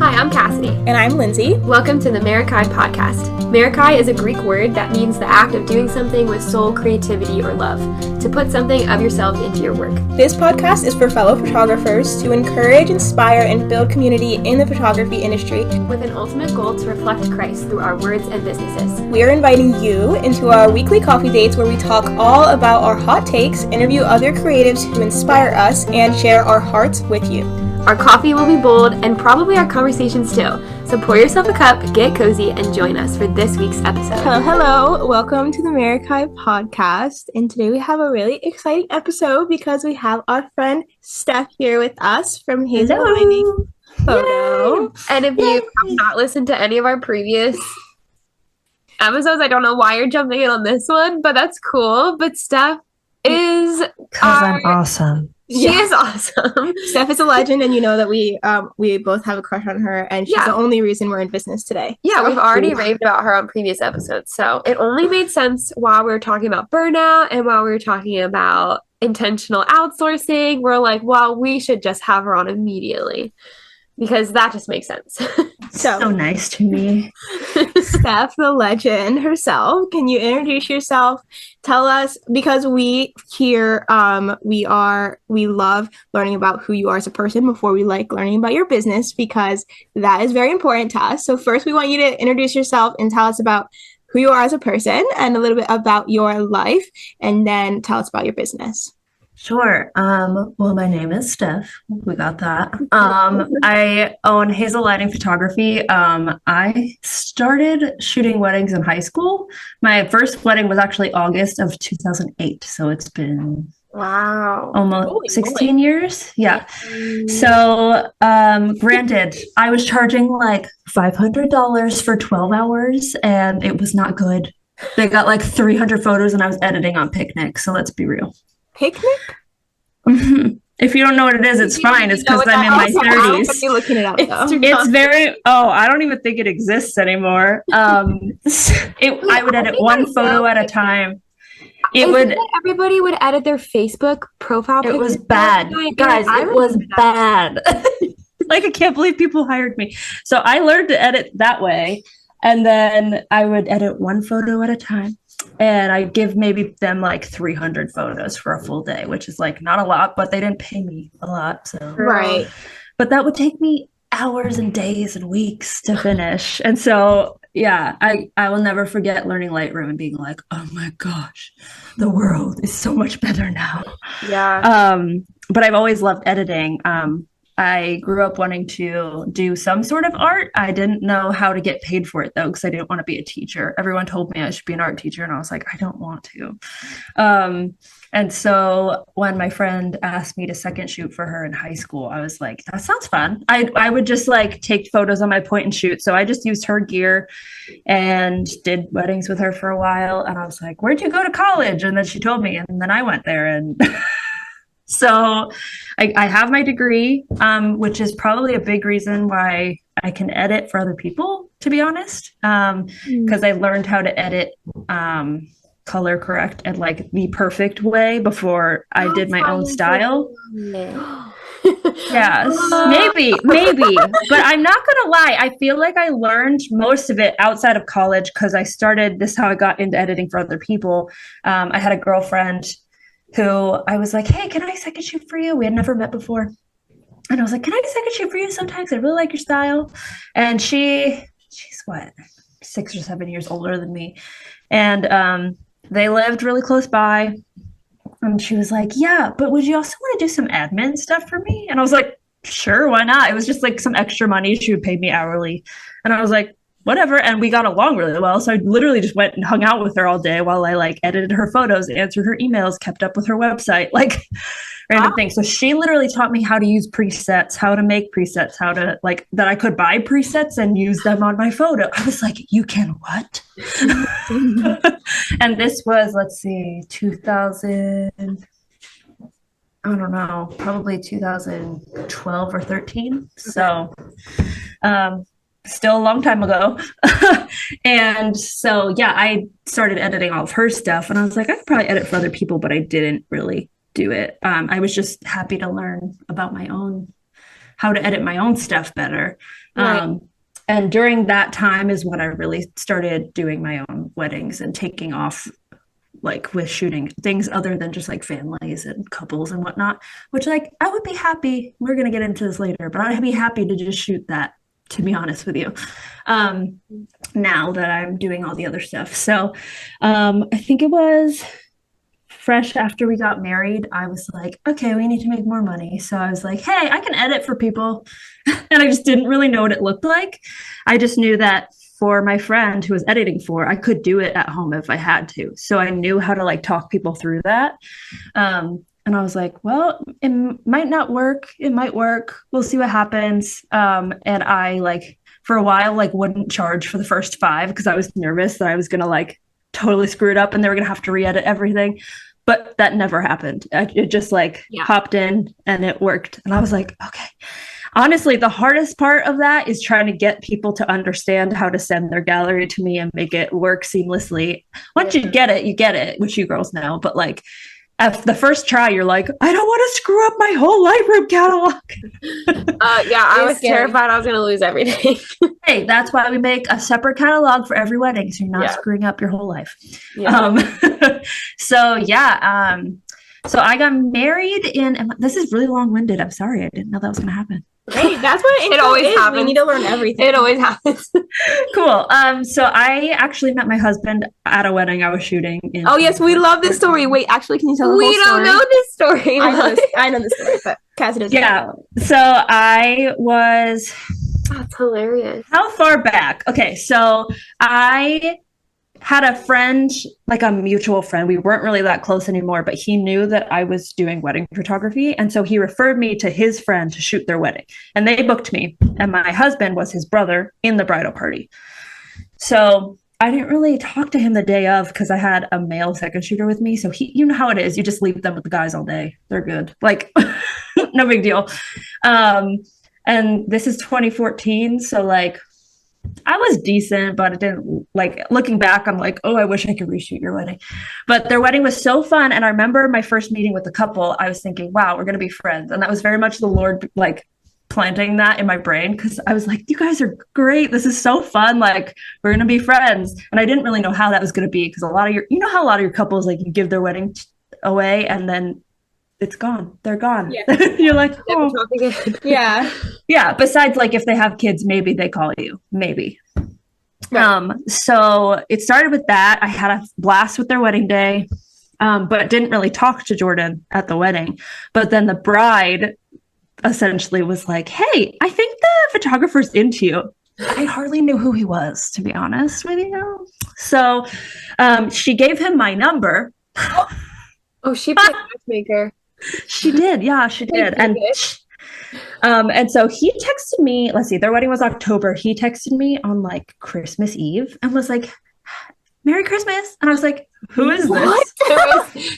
Hi, I'm Cassidy. And I'm Lindsay. Welcome to the Meraki podcast. Meraki is a Greek word that means the act of doing something with soul, creativity, or love, to put something of yourself into your work. This podcast is for fellow photographers to encourage, inspire, and build community in the photography industry with an ultimate goal to reflect Christ through our words and businesses. We are inviting you into our weekly coffee dates where we talk all about our hot takes, interview other creatives who inspire us, and share our hearts with you. Our coffee will be bold, and probably our conversations too. So pour yourself a cup, get cozy, and join us for this week's episode. Hello. Welcome to the Meraki podcast. And today we have a really exciting episode because we have our friend Steph here with us from Hazel Lining Photo. Yay! And if you have not listened to any of our previous episodes, I don't know why you're jumping in on this one, but that's cool. But Steph is... Because I'm awesome. She is awesome. Steph is a legend, and you know that we both have a crush on her, and she's the only reason we're in business today. Yeah, we've already raved about her on previous episodes, so it only made sense while we were talking about burnout and while we were talking about intentional outsourcing. We're like, well, we should just have her on immediately because that just makes sense. So nice to me. Steph, the legend herself, can you introduce yourself? Tell us, because we here, we love learning about who you are as a person before we like learning about your business, because that is very important to us. So first, we want you to introduce yourself and tell us about who you are as a person and a little bit about your life, and then tell us about your business. Sure. Well, my name is Steph. We got that. I own Hazel Lining Photography. I started shooting weddings in high school. My first wedding was actually August of 2008. So it's been almost 16 years. Yeah. So, granted, I was charging like $500 for 12 hours and it was not good. They got like 300 photos and I was editing on Picnic. So let's be real. Picnic? If you don't know what it is, it's fine. It's because I'm in my 30s. Looking it up, it's very, I don't even think it exists anymore. I would edit one photo at a time. Everybody would edit their Facebook profile picture. It was bad. Guys, it was bad. Like, I can't believe people hired me. So I learned to edit that way. And then I would edit one photo at a time. And I give maybe them like 300 photos for a full day, which is like not a lot, but they didn't pay me a lot. So right. But that would take me hours and days and weeks to finish. And so, yeah, I will never forget learning Lightroom and being like, oh my gosh, the world is so much better now. Yeah. But I've always loved editing. I grew up wanting to do some sort of art. I didn't know how to get paid for it, though, because I didn't want to be a teacher. Everyone told me I should be an art teacher, and I was like, I don't want to. And so when my friend asked me to second shoot for her in high school, I was like, that sounds fun. I would just like take photos on my point and shoot. So I just used her gear and did weddings with her for a while. And I was like, where'd you go to college? And then she told me, and then I went there and... So I have my degree, which is probably a big reason why I can edit for other people, to be honest, because I learned how to edit color correct and like the perfect way before I did my own style. Yes, maybe. But I'm not going to lie. I feel like I learned most of it outside of college because this is how I got into editing for other people. I had a girlfriend who I was like, hey, can I second shoot for you? We had never met before. And I was like, can I second shoot for you sometimes? I really like your style. And she's what, 6 or 7 years older than me. And they lived really close by. And she was like, yeah, but would you also want to do some admin stuff for me? And I was like, sure, why not? It was just like some extra money. She would pay me hourly. And I was like, whatever. And we got along really well. So I literally just went and hung out with her all day while I like edited her photos, answered her emails, kept up with her website, like random things. So she literally taught me how to use presets, how to make presets, how to like that I could buy presets and use them on my photo. I was like, you can what? And this was, let's see, 2000, I don't know, probably 2012 or 13. So, still a long time ago. And so, yeah, I started editing all of her stuff and I was like, I could probably edit for other people, but I didn't really do it. I was just happy to learn about my own how to edit my own stuff better. Right. And during that time is when I really started doing my own weddings and taking off like with shooting things other than just like families and couples and whatnot, which like I would be happy. We're going to get into this later, but I'd be happy to just shoot that, to be honest with you, now that I'm doing all the other stuff. So I think it was fresh after we got married, I was like, okay, we need to make more money. So I was like, hey, I can edit for people. And I just didn't really know what it looked like. I just knew that for my friend who was editing for, I could do it at home if I had to. So I knew how to like talk people through that. And I was like, well, it might not work. It might work. We'll see what happens. And I like for a while, like wouldn't charge for the first 5 because I was nervous that I was going to like totally screw it up and they were going to have to re-edit everything. But that never happened. It just like popped in and it worked. And I was like, okay. Honestly, the hardest part of that is trying to get people to understand how to send their gallery to me and make it work seamlessly. Once you get it, which you girls know, but like at the first try, you're like, I don't want to screw up my whole Lightroom catalog. I was terrified I was going to lose everything. Hey, that's why we make a separate catalog for every wedding, so you're not screwing up your whole life. So I got married in, this is really long-winded. I'm sorry. I didn't know that was going to happen. Hey, that's what it always happens. We need to learn everything. It always happens. Cool. So I actually met my husband at a wedding I was shooting in. Oh, yes. We love this story. Wait, actually, can you tell the whole story? We don't know this story. I know this story, but Cassie doesn't. Yeah. So I was... That's hilarious. How far back? Okay. So I had a friend, like a mutual friend. We weren't really that close anymore, but he knew that I was doing wedding photography. And so he referred me to his friend to shoot their wedding. And they booked me. And my husband was his brother in the bridal party. So I didn't really talk to him the day of because I had a male second shooter with me. So he, you know how it is. You just leave them with the guys all day. They're good. Like, no big deal. And this is 2014. So like, I was decent, but it didn't, like, looking back, I'm like, oh, I wish I could reshoot your wedding. But their wedding was so fun. And I remember my first meeting with the couple, I was thinking, wow, we're going to be friends. And that was very much the Lord, like, planting that in my brain. Cause I was like, you guys are great. This is so fun. Like, we're going to be friends. And I didn't really know how that was going to be. Cause a lot of your, you know how a lot of your couples, like, you give their wedding away and then it's gone. They're gone. Yeah. You're like, oh. Yeah. Yeah. Besides, like, if they have kids, maybe they call you. Maybe. Right. So it started with that. I had a blast with their wedding day, but didn't really talk to Jordan at the wedding. But then the bride essentially was like, hey, I think the photographer's into you. I hardly knew who he was, to be honest with you. So she gave him my number. Oh, she played matchmaker. She did. Yeah, she did. And so he texted me, let's see, their wedding was October. He texted me on like Christmas Eve and was like, Merry Christmas. And I was like, who is this?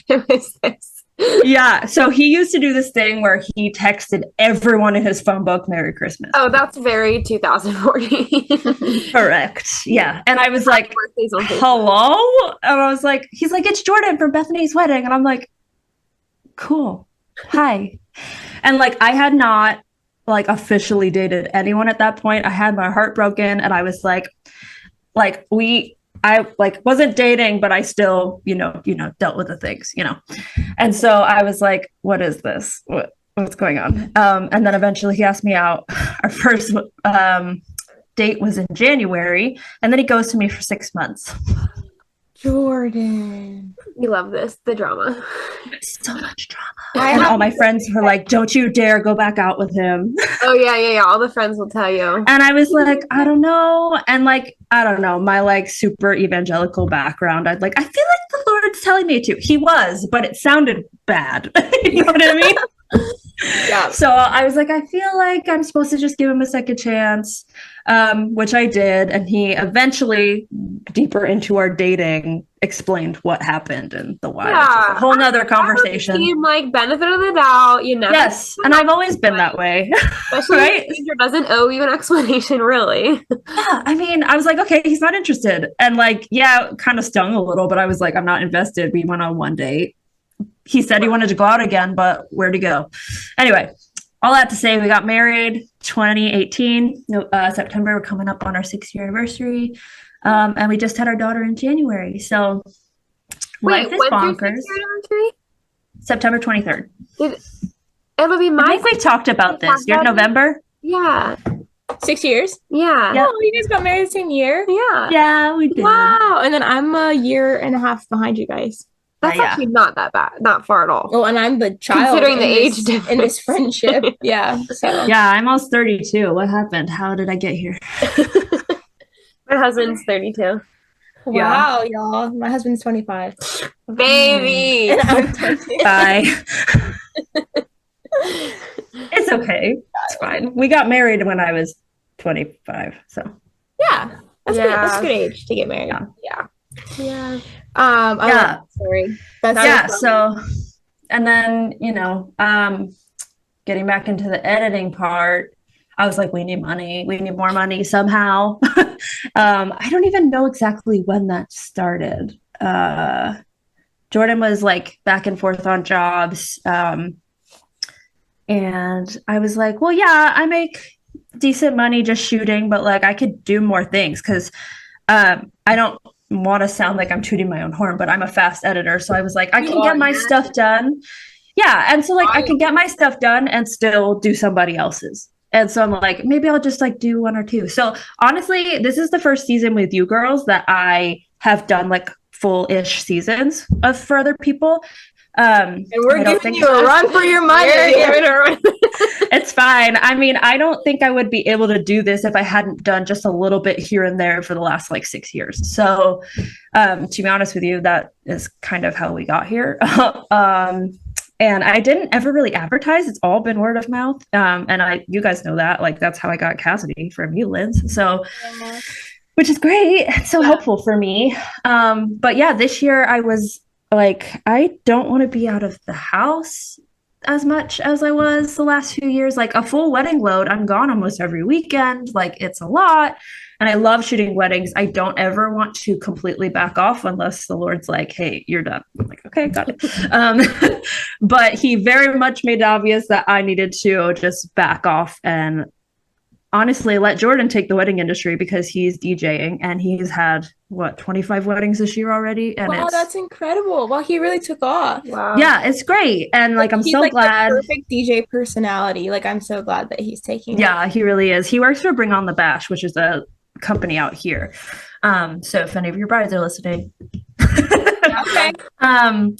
Who is this? Yeah. So he used to do this thing where he texted everyone in his phone book, Merry Christmas. Oh, that's very 2014. Correct. Yeah. And I was like, hello? And I was like, he's like, it's Jordan from Bethany's wedding. And I'm like, cool. Hi. And like, I had not like officially dated anyone at that point. I had my heart broken and I was like I like wasn't dating, but I still, dealt with the things, And so I was like, what is this? What's going on? And then eventually he asked me out. Our first date was in January, and then he goes to me for 6 months. Jordan. We love this, the drama. So much drama. And all my friends were like, don't you dare go back out with him. Oh, yeah. All the friends will tell you. And I was like, I don't know. And like, I don't know, my like super evangelical background, I feel like the Lord's telling me to. He was, but it sounded bad. You know what I mean? Yeah. So I was like, I feel like I'm supposed to just give him a second chance, which I did. And he eventually, deeper into our dating, explained what happened and the why. Yeah, a whole nother conversation. Seem like benefit of the doubt, Yes, and I've always been that way. Especially right? If the stranger doesn't owe you an explanation, really. Yeah, I mean, I was like, okay, he's not interested. And like, yeah, it kind of stung a little, but I was like, I'm not invested. We went on one date. He said he wanted to go out again, but where'd he go? Anyway, all that to say, we got married 2018, September. We're coming up on our 6-year anniversary. And we just had our daughter in January. So Wait, life is when's your bonkers. 6-year anniversary? September 23rd. It'll be my. I think we talked about this. You're November? Yeah. 6 years? Yeah. Yep. Oh, you guys got married the same year? Yeah. Yeah, we did. Wow. And then I'm a year and a half behind you guys. That's actually not that bad. Not far at all. Oh, and I'm the child considering the age difference in this friendship. Yeah. So yeah, I'm almost 32. What happened? How did I get here? My husband's 32. Wow, y'all. My husband's 25. Baby. And I'm 20. Bye. It's okay. It's fine. We got married when I was 25. So yeah. That's good. That's a good age to get married. Yeah. Yeah. Sorry. So and then, getting back into the editing part, I was like, we need money. We need more money somehow. I don't even know exactly when that started. Jordan was like back and forth on jobs. And I was like, well, yeah, I make decent money just shooting, but like I could do more things because I don't want to sound like I'm tooting my own horn, but I'm a fast editor. So I was like, I can get my stuff done. Yeah. And so like I can get my stuff done and still do somebody else's. And so I'm like, maybe I'll just like do 1 or 2. So honestly, this is the first season with you girls that I have done like full-ish seasons for other people. And we're giving you a run for your money. It's fine. I mean, I don't think I would be able to do this if I hadn't done just a little bit here and there for the last like 6 years. So to be honest with you, that is kind of how we got here. And I didn't ever really advertise. It's all been word of mouth. And you guys know that. Like, that's how I got Cassidy from you, Linz. So, which is great. It's so helpful for me. But yeah, this year I was like, I don't want to be out of the house as much as I was the last few years. Like a full wedding load, I'm gone almost every weekend. Like it's a lot. And I love shooting weddings. I don't ever want to completely back off unless the Lord's like, hey, you're done. I'm like, okay, got it. But he very much made it obvious that I needed to just back off and honestly let Jordan take the wedding industry because he's DJing and he's had 25 weddings this year already. And wow, that's incredible. Wow, he really took off. Wow. Yeah, it's great. And like, I'm so glad. The perfect DJ personality. Like, I'm so glad that he's taking it. He really is. He works for Bring On the Bash, which is a company out here. So if any of your brides are listening. Okay. And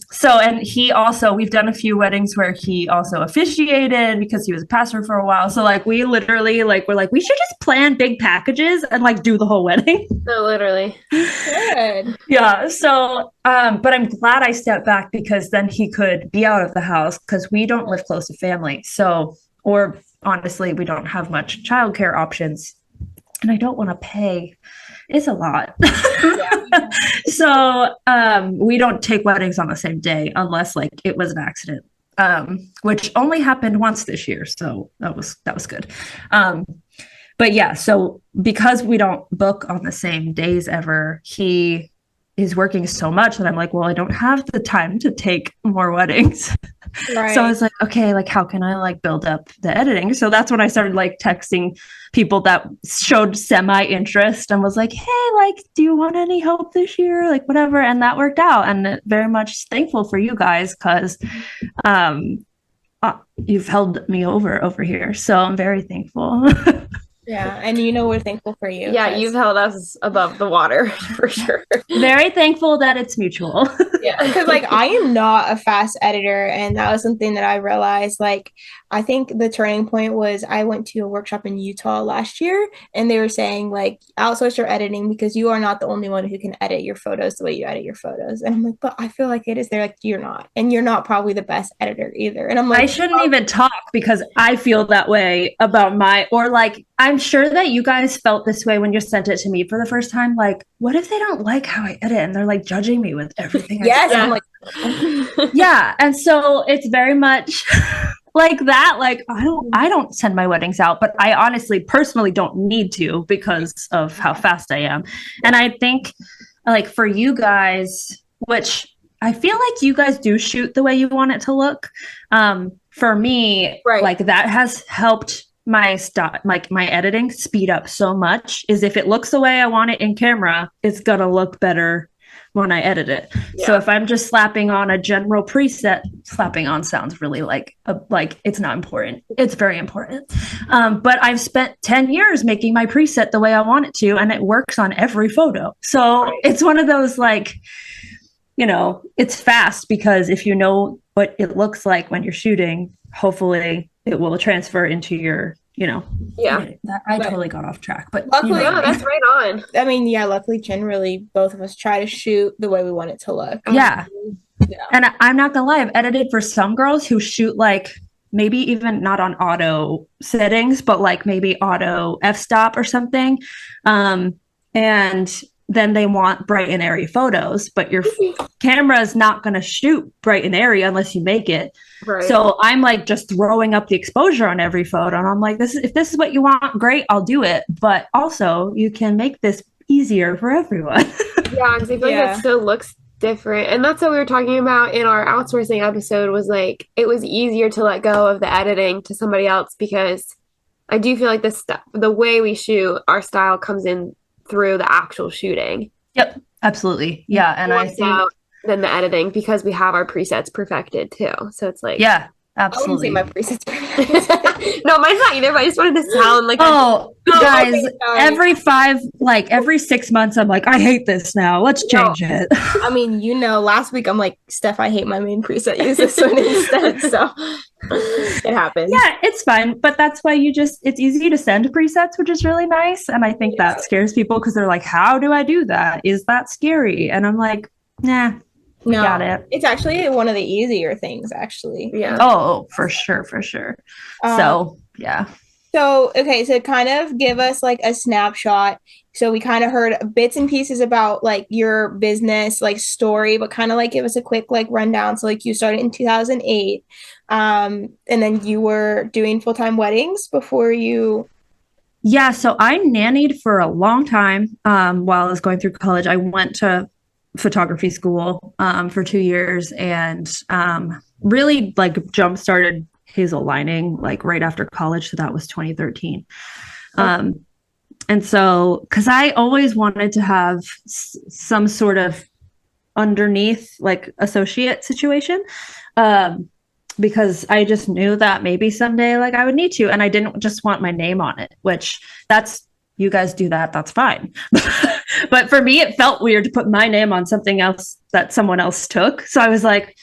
we've done a few weddings where he also officiated because he was a pastor for a while. So like we literally we're like, we should just plan big packages and like do the whole wedding. No, literally. Good. Yeah. So but I'm glad I stepped back because then he could be out of the house because we don't live close to family. So, or honestly, we don't have much childcare options. And I don't want to pay. It's a lot. So we don't take weddings on the same day unless like it was an accident, which only happened once this year. So that was good. But yeah, so because we don't book on the same days ever, he is working so much that I'm like, well, I don't have the time to take more weddings. Right. So I was like, okay, like how can I like build up the editing? So that's when I started like texting people that showed semi-interest and was like, hey, like, do you want any help this year? Like whatever. And that worked out. And very much thankful for you guys because you've held me over here. So I'm very thankful. Yeah, and we're thankful for you. Yeah, you've held us above the water for sure. Very thankful that it's mutual. Yeah, because like I am not a fast editor, and that was something that I realized. Like, I think the turning point was I went to a workshop in Utah last year, and they were saying like outsource your editing because you are not the only one who can edit your photos the way you edit your photos. And I'm like, but I feel like it is. They're like, you're not, and you're not probably the best editor either. And I'm like, I shouldn't even talk because I feel that way about I'm sure that you guys felt this way when you sent it to me for the first time. Like, what if they don't like how I edit and they're like judging me with everything? Yes, I'm like, yeah. And so it's very much like that. Like, I don't send my weddings out, but I honestly personally don't need to because of how fast I am. And I think like for you guys, which I feel like you guys do shoot the way you want it to look. For me, Right. like that has helped my like my editing speed up so much. Is if it looks the way I want it in camera, it's gonna look better when I edit it. Yeah. So if I'm just slapping on a general preset, slapping on sounds really like it's not important. It's very important. But I've spent 10 years making my preset the way I want it to, and it works on every photo. So it's one of those like, you know, it's fast because if you know what it looks like when you're shooting, hopefully it will transfer into your, you know. Yeah. I totally got off track, but luckily, No, that's right on. I mean, yeah, luckily, generally, both of us try to shoot the way we want it to look. Yeah. Yeah. And I'm not gonna lie, I've edited for some girls who shoot like maybe even not on auto settings, but like maybe auto f-stop or something. And then they want bright and airy photos, but your camera is not going to shoot bright and airy unless you make it. Right. So I'm like just throwing up the exposure on every photo. And I'm like, if this is what you want, great, I'll do it. But also you can make this easier for everyone. Yeah, because I feel like it still looks different. And that's what we were talking about in our outsourcing episode, was like it was easier to let go of the editing to somebody else, because I do feel like the way we shoot, our style comes in through the actual shooting. Yep, absolutely. Yeah. And I think than the editing, because we have our presets perfected too. So it's like, yeah, I absolutely. wouldn't say my presets. no, mine's not either, but I just wanted to sound like guys, okay, every 6 months, I'm like, I hate this now. Let's change it. I mean, you know, last week I'm like, Steph, I hate my main preset. Use this one instead. So it happens. Yeah, it's fine. But that's why it's easy to send presets, which is really nice. And I think that scares people because they're like, how do I do that? Is that scary? And I'm like, nah. No, got it. It's actually one of the easier things, actually. Yeah. Oh, for sure. So, yeah. So, okay, so kind of give us like a snapshot. So we kind of heard bits and pieces about like your business, like story, but kind of like give us a quick like rundown. So like you started in 2008, and then you were doing full-time weddings before you. Yeah, so I nannied for a long time while I was going through college. I went to photography school for 2 years and really like jump started Hazel Lining like right after college. So that was 2013. And so, because I always wanted to have some sort of underneath like associate situation, because I just knew that maybe someday like I would need to, and I didn't just want my name on it, which you guys do that, that's fine. But for me, it felt weird to put my name on something else that someone else took. So I was like,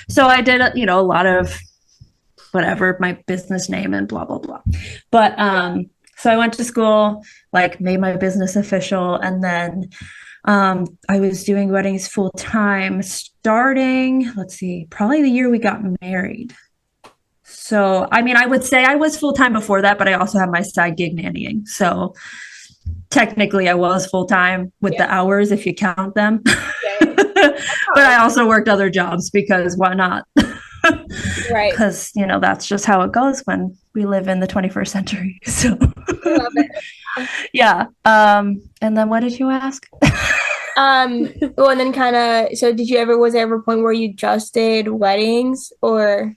so I did, a lot of whatever, my business name and blah, blah, blah. But so I went to school, like made my business official. And then I was doing weddings full time starting, let's see, probably the year we got married. So, I mean, I would say I was full time before that, but I also have my side gig nannying. So technically I was full time with the hours, if you count them. But I also worked other jobs because why not? Right. Because, that's just how it goes when we live in the 21st century. So, Love it. Yeah. And then what did you ask? Well, and then kind of, so was there ever a point where you just did weddings or?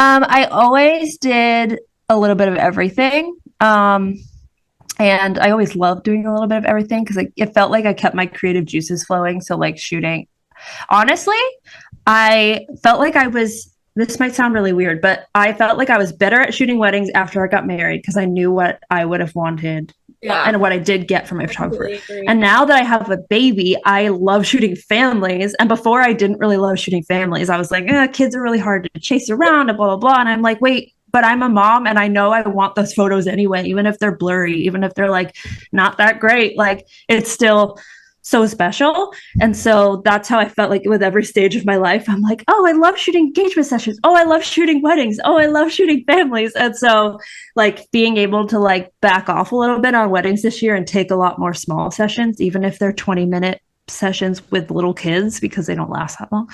I always did a little bit of everything. And I always loved doing a little bit of everything because it felt like I kept my creative juices flowing. So like shooting, honestly, I felt like this might sound really weird, but I felt like I was better at shooting weddings after I got married because I knew what I would have wanted and what I did get from my photographer. And now that I have a baby, I love shooting families. And before I didn't really love shooting families. I was like, kids are really hard to chase around and blah, blah, blah. And I'm like, wait, but I'm a mom and I know I want those photos anyway, even if they're blurry, even if they're like not that great, like it's still so special. And so that's how I felt like with every stage of my life. I'm like, oh, I love shooting engagement sessions. Oh, I love shooting weddings. Oh, I love shooting families. And so like being able to like back off a little bit on weddings this year and take a lot more small sessions, even if they're 20-minute sessions with little kids because they don't last that long.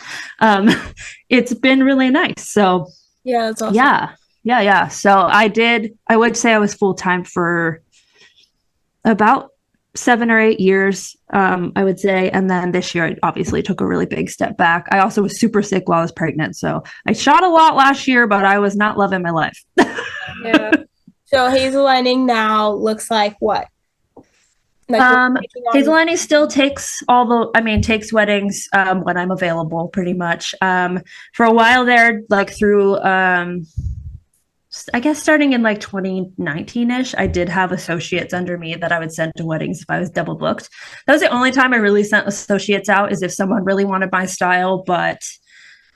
It's been really nice. So yeah, that's awesome. Yeah. So I would say I was full-time for about 7 or 8 years, I would say. And then this year, I obviously took a really big step back. I also was super sick while I was pregnant. So I shot a lot last year, but I was not loving my life. Yeah. So Hazel Lining now looks like what? Like Hazel Lining still takes takes weddings when I'm available, pretty much. For a while there, like through I guess starting in like 2019-ish, I did have associates under me that I would send to weddings if I was double booked. That was the only time I really sent associates out, is if someone really wanted my style, but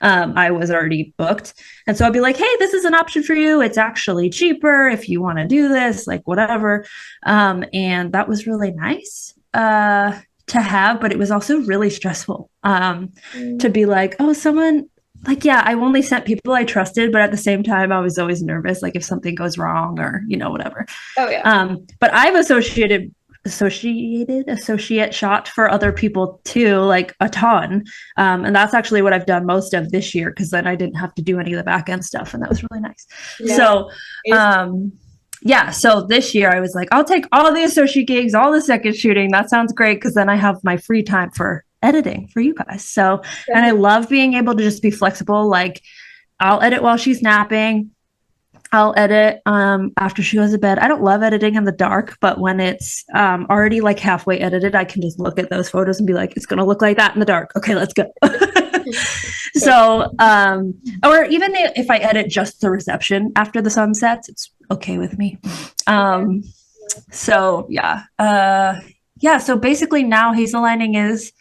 I was already booked. And so I'd be like, hey, this is an option for you. It's actually cheaper if you want to do this, like whatever. And that was really nice to have, but it was also really stressful to be like, oh, someone like, yeah, I only sent people I trusted, but at the same time, I was always nervous, like if something goes wrong or, whatever. Oh, yeah. But I've associate shot for other people too, like a ton. And that's actually what I've done most of this year, because then I didn't have to do any of the back end stuff, and that was really nice. Yeah. So this year I was like, I'll take all the associate gigs, all the second shooting. That sounds great, because then I have my free time for editing for you guys. So, and I love being able to just be flexible. Like, I'll edit while she's napping. I'll edit after she goes to bed. I don't love editing in the dark, but when it's already like halfway edited, I can just look at those photos and be like, it's going to look like that in the dark. Okay, let's go. So, or even if I edit just the reception after the sun sets, it's okay with me. So so basically now Hazel Lining is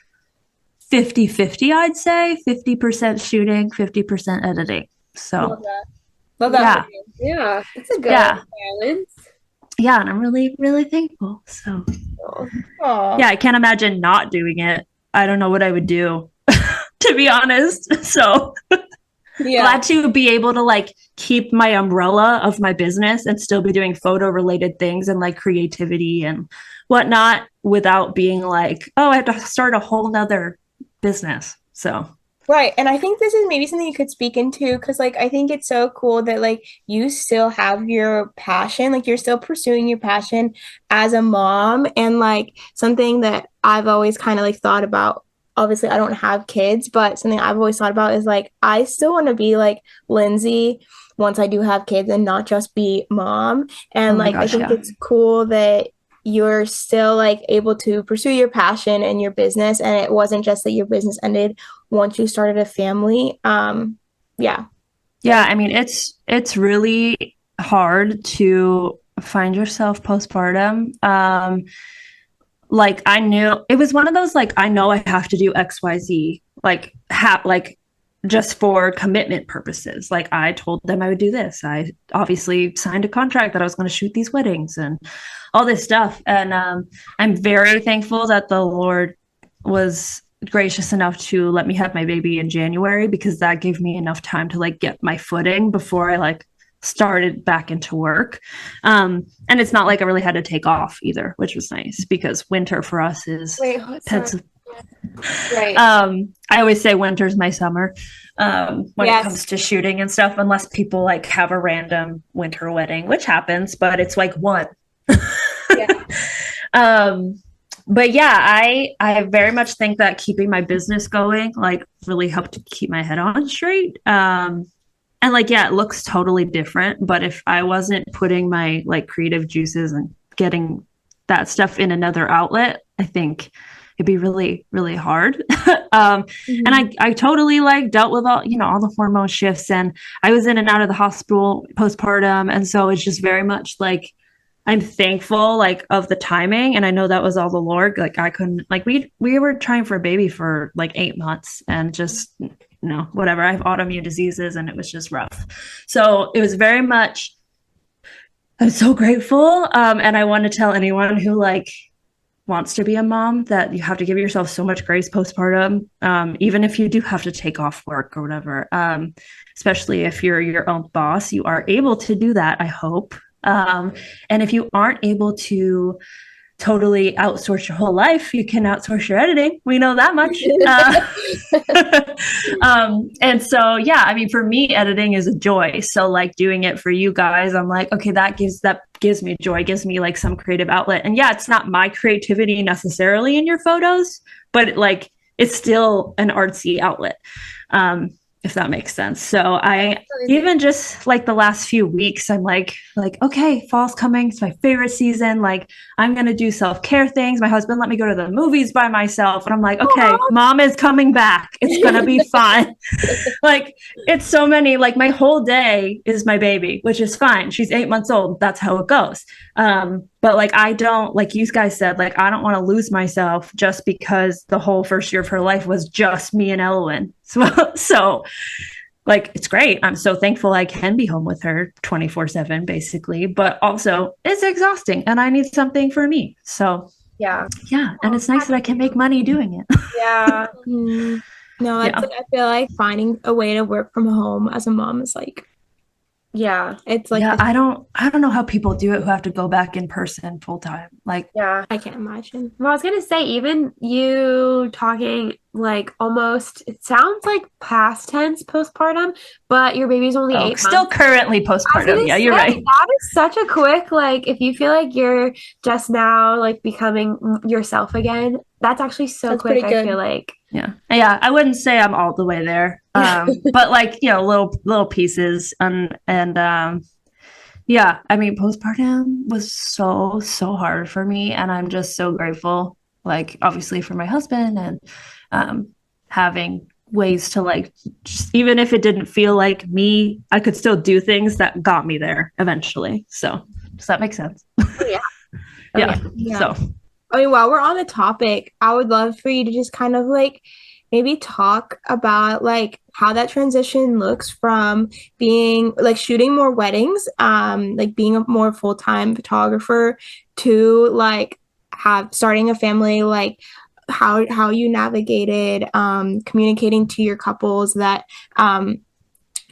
50-50, I'd say. 50% shooting, 50% editing. So love that. Yeah, it's a good balance. Yeah, and I'm really, really thankful. So yeah, I can't imagine not doing it. I don't know what I would do, to be honest. So glad to be able to like keep my umbrella of my business and still be doing photo related things and like creativity and whatnot, without being like, oh, I have to start a whole nother business. So right. And I think this is maybe something you could speak into, because like I think it's so cool that like you still have your passion, like you're still pursuing your passion as a mom. And like something that I've always kind of like thought about, obviously I don't have kids, but something I've always thought about is like I still want to be like Lindsay once I do have kids, and not just be mom. And I think it's cool that you're still like able to pursue your passion and your business, and it wasn't just that your business ended once you started a family. I mean, it's really hard to find yourself postpartum. Like I knew it was one of those, like, I know I have to do XYZ, like just for commitment purposes. Like I told them I would do this. I obviously signed a contract that I was going to shoot these weddings and all this stuff. And I'm very thankful that the Lord was gracious enough to let me have my baby in January, because that gave me enough time to like get my footing before I like started back into work. And it's not like I really had to take off either, which was nice, because winter for us is right. I always say winter's my summer when it comes to shooting and stuff, unless people like have a random winter wedding, which happens, but it's like one. But yeah, I very much think that keeping my business going like really helped to keep my head on straight. And like, yeah, it looks totally different, but if I wasn't putting my like creative juices and getting that stuff in another outlet, I think it'd be really, really hard. And I totally like dealt with all the hormone shifts, and I was in and out of the hospital postpartum. And so it's just very much like, I'm thankful like of the timing. And I know that was all the Lord. Like I couldn't, like we were trying for a baby for like 8 months, and just, whatever. I have autoimmune diseases, and it was just rough. So it was very much, I'm so grateful. And I want to tell anyone who like wants to be a mom that you have to give yourself so much grace postpartum, even if you do have to take off work or whatever, especially if you're your own boss. You are able to do that, I hope. And if you aren't able to totally outsource your whole life. You can outsource your editing. We know that much. And so, yeah, I mean, for me, editing is a joy. So like doing it for you guys, I'm like, okay, that gives me joy, gives me like some creative outlet. And yeah, it's not my creativity necessarily in your photos, but it's still an artsy outlet. If that makes sense. So I even just like the last few weeks, I'm like, okay, fall's coming. It's my favorite season. Like I'm going to do self-care things. My husband let me go to the movies by myself. And I'm like, okay, mom is coming back. It's going to be fun. Like it's so many, like my whole day is my baby, which is fine. She's 8 months old. That's how it goes. But like, I don't, like you guys said, like, I don't want to lose myself just because the whole first year of her life was just me and Elowen. So like, it's great. I'm so thankful I can be home with her 24/7 basically, but also it's exhausting and I need something for me. So yeah. And it's nice that I can make money doing it. Yeah. No, I feel like finding a way to work from home as a mom is like, it's like, I don't know how people do it who have to go back in person full time. Like, I can't imagine. Well, I was gonna say, even you talking like almost, it sounds like past tense postpartum, but your baby's only 8 months. Still currently postpartum. Yeah, you're right. That is such a quick, like, if you feel like you're just now like becoming yourself again, that's actually so quick. I feel like. Yeah. I wouldn't say I'm all the way there, but like little pieces, and I mean, postpartum was so hard for me, and I'm just so grateful, like obviously for my husband and having ways to like, just, even if it didn't feel like me, I could still do things that got me there eventually. So does that make sense? Yeah. So. I mean, while we're on the topic, I would love for you to just kind of like maybe talk about like how that transition looks from being like shooting more weddings, like being a more full-time photographer to like starting a family, like how you navigated communicating to your couples that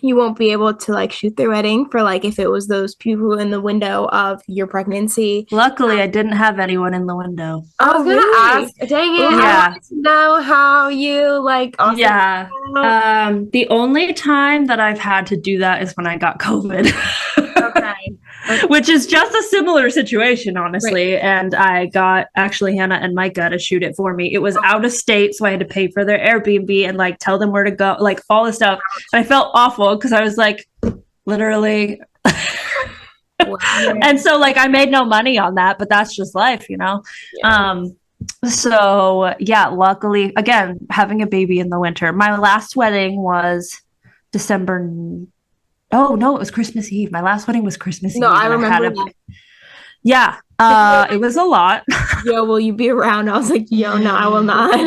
you won't be able to like shoot their wedding for like if it was those people in the window of your pregnancy. Luckily, I didn't have anyone in the window. I was gonna ask. Dang it! I wanted to know how you like. The only time that I've had to do that is when I got COVID. Okay. Which is just a similar situation, honestly. Right. And I got actually Hannah and Micah to shoot it for me. It was out of state, so I had to pay for their Airbnb and like tell them where to go, like all this stuff. And I felt awful because I was like, literally. Wow. And so like I made no money on that, but that's just life, you know? Yeah. So yeah, luckily, again, having a baby in the winter. My last wedding was December. Oh no, it was Christmas Eve. My last wedding was Christmas Eve. No, I remember that. Yeah, it was a lot. Yo, will you be around? I was like, yo, no, I will not.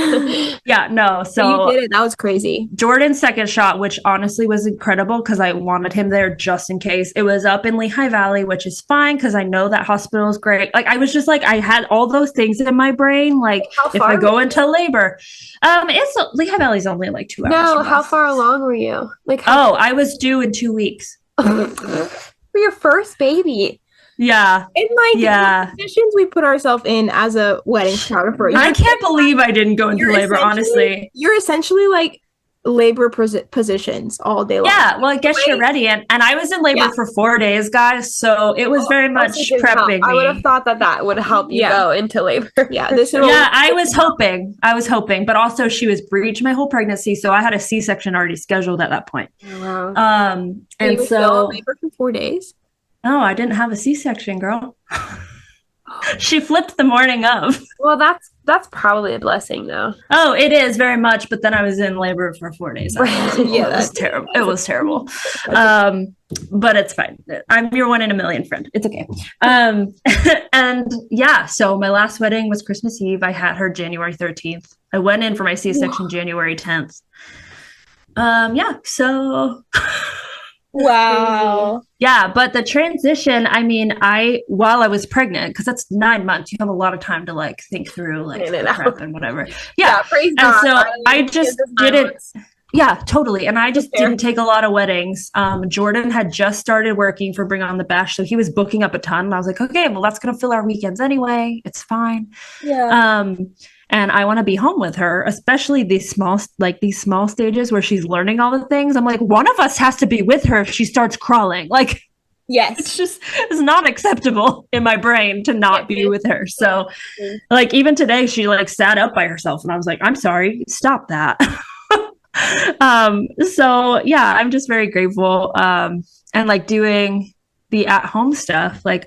Yeah, no. So you did it. That was crazy. Jordan's second shot, which honestly was incredible because I wanted him there just in case. It was up in Lehigh Valley, which is fine because I know that hospital is great. Like I was just like, I had all those things in my brain. Like if I go into labor, Lehigh Valley's only like 2 hours. No, how far along were you? Like, I was due in 2 weeks for your first baby. Yeah. And like the positions we put ourselves in as a wedding photographer. I can't believe I didn't go into labor, honestly. You're essentially like labor positions all day long. Yeah, well, it gets you ready. And I was in labor for 4 days, guys. So it was very much prepping me. I would have thought that would help you go into labor. Yeah, I was hoping. But also she was breech my whole pregnancy. So I had a C-section already scheduled at that point. Wow. And so labor for 4 days? No, I didn't have a C-section, girl. She flipped the morning of. Well, that's probably a blessing, though. Oh, it is very much. But then I was in labor for 4 days. It was terrible. It was terrible. But it's fine. I'm your 1 in a million friend. It's okay. And yeah, so my last wedding was Christmas Eve. I had her January 13th. I went in for my C-section January 10th. So. Wow. Yeah, but the transition, I mean, while I was pregnant, because that's 9 months, you have a lot of time to like think through like prep and whatever. Yeah. Praise and God. so I just didn't. Yeah, totally. And I just didn't take a lot of weddings. Jordan had just started working for Bring On the Bash, so he was booking up a ton. And I was like, okay, well, that's gonna fill our weekends anyway. It's fine. Yeah. And I want to be home with her, especially these small stages where she's learning all the things. I'm like, one of us has to be with her if she starts crawling. Like, Yes. it's not acceptable in my brain to not be with her. So like even today she like sat up by herself and I was like, I'm sorry, stop that. So yeah, I'm just very grateful. And like doing the at home stuff, like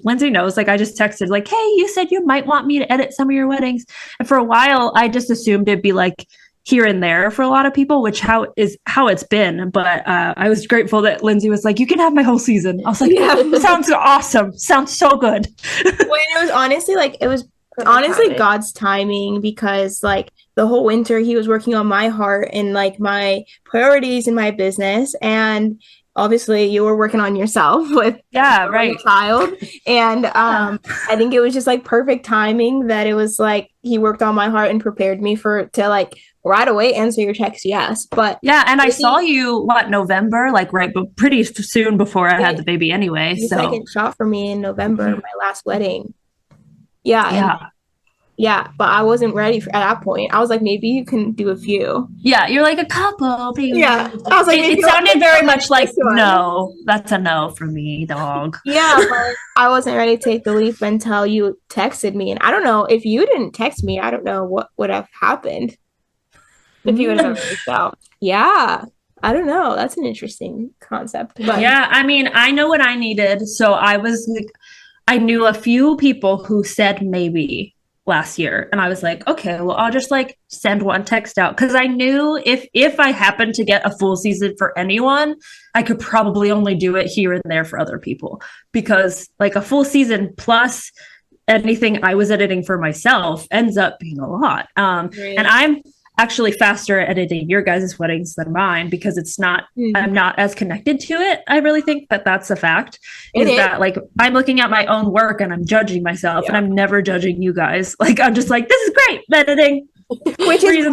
Lindsay knows, like I just texted like, hey, you said you might want me to edit some of your weddings. And for a while I just assumed it'd be like here and there for a lot of people, which how it's been. But I was grateful that Lindsay was like, you can have my whole season. I was like, yeah, sounds awesome. Sounds so good. When it was honestly like, it was honestly God's timing, because like the whole winter he was working on my heart and like my priorities in my business, and obviously you were working on yourself with right child, and I think it was just like perfect timing that it was like he worked on my heart and prepared me to like right away answer your text. Yes, but yeah, and I saw you November, like right, but pretty soon before I had the baby anyway. The so second shot for me in November, my last wedding. Yeah, but I wasn't ready at that point. I was like, maybe you can do a few. Yeah, you're like a couple, baby. Yeah, I was like, it sounded very much like no. That's a no for me, dog. Yeah, but I wasn't ready to take the leap until you texted me, and I don't know if you didn't text me. I don't know what would have happened if you would have reached out. Yeah, I don't know. That's an interesting concept. But yeah, I mean, I know what I needed, so I was like, I knew a few people who said maybe last year, and I was like, okay, well, I'll just like send one text out, because I knew if I happened to get a full season for anyone, I could probably only do it here and there for other people, because like a full season plus anything I was editing for myself ends up being a lot. And I'm actually faster at editing your guys' weddings than mine, because it's not I'm not as connected to it. I really think that that's a fact, is that like I'm looking at my own work and I'm judging myself, and I'm never judging you guys. Like I'm just like, this is great editing. Which is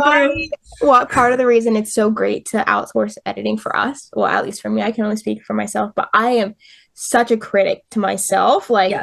part of the reason it's so great to outsource editing for us. Well, at least for me, I can only speak for myself, but I am such a critic to myself, like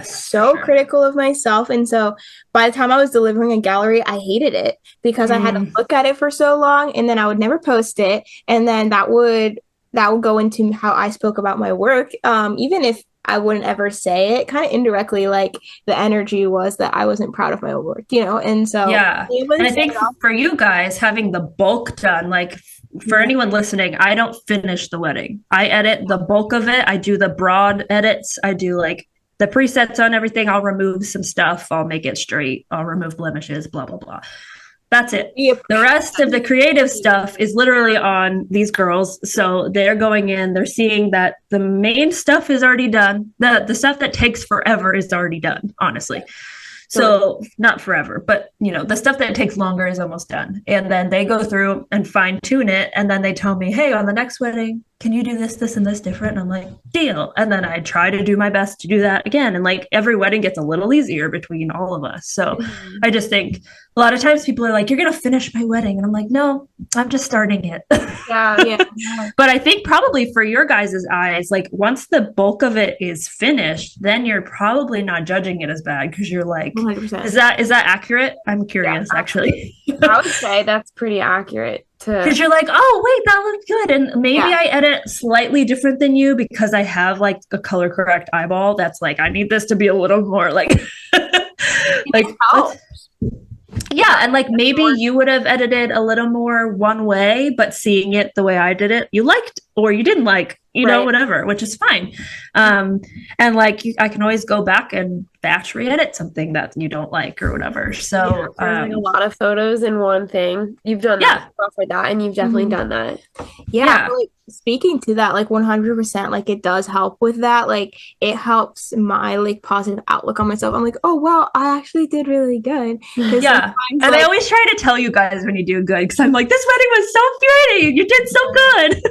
critical of myself. And so by the time I was delivering a gallery, I hated it, because I had to look at it for so long, and then I would never post it. And then that would go into how I spoke about my work. Even if I wouldn't ever say it, kind of indirectly, like the energy was that I wasn't proud of my own work, and so and I think for you guys having the bulk done, like for anyone listening, I don't finish the wedding. I edit the bulk of it. I do the broad edits. I do like the presets on everything. I'll remove some stuff. I'll make it straight. I'll remove blemishes, blah, blah, blah. That's it. The rest of the creative stuff is literally on these girls. So they're going in, they're seeing that the main stuff is already done. The stuff that takes forever is already done, honestly. So not forever, but the stuff that takes longer is almost done. And then they go through and fine tune it. And then they tell me, hey, on the next wedding, can you do this, and this different? And I'm like, deal. And then I try to do my best to do that again. And like every wedding gets a little easier between all of us. So I just think a lot of times people are like, you're going to finish my wedding. And I'm like, no, I'm just starting it. Yeah. But I think probably for your guys' eyes, like once the bulk of it is finished, then you're probably not judging it as bad, because you're like, 100%. Is that accurate? I'm curious, actually. I would say that's pretty accurate. Because you're like, oh, wait, that looked good. And maybe I edit slightly different than you, because I have like a color correct eyeball that's like, I need this to be a little more like, yeah. And like maybe you would have edited a little more one way, but seeing it the way I did it, you liked or you didn't like, whatever, which is fine. And like I can always go back and batch re-edit something that you don't like or whatever. So like a lot of photos in one thing. You've done that for that, and you've definitely done that. Yeah. Like, speaking to that, like 100%, like it does help with that. Like it helps my like positive outlook on myself. I'm like, oh wow, I actually did really good. Yeah. And I always try to tell you guys when you do good, because I'm like, this wedding was so pretty. You did so good.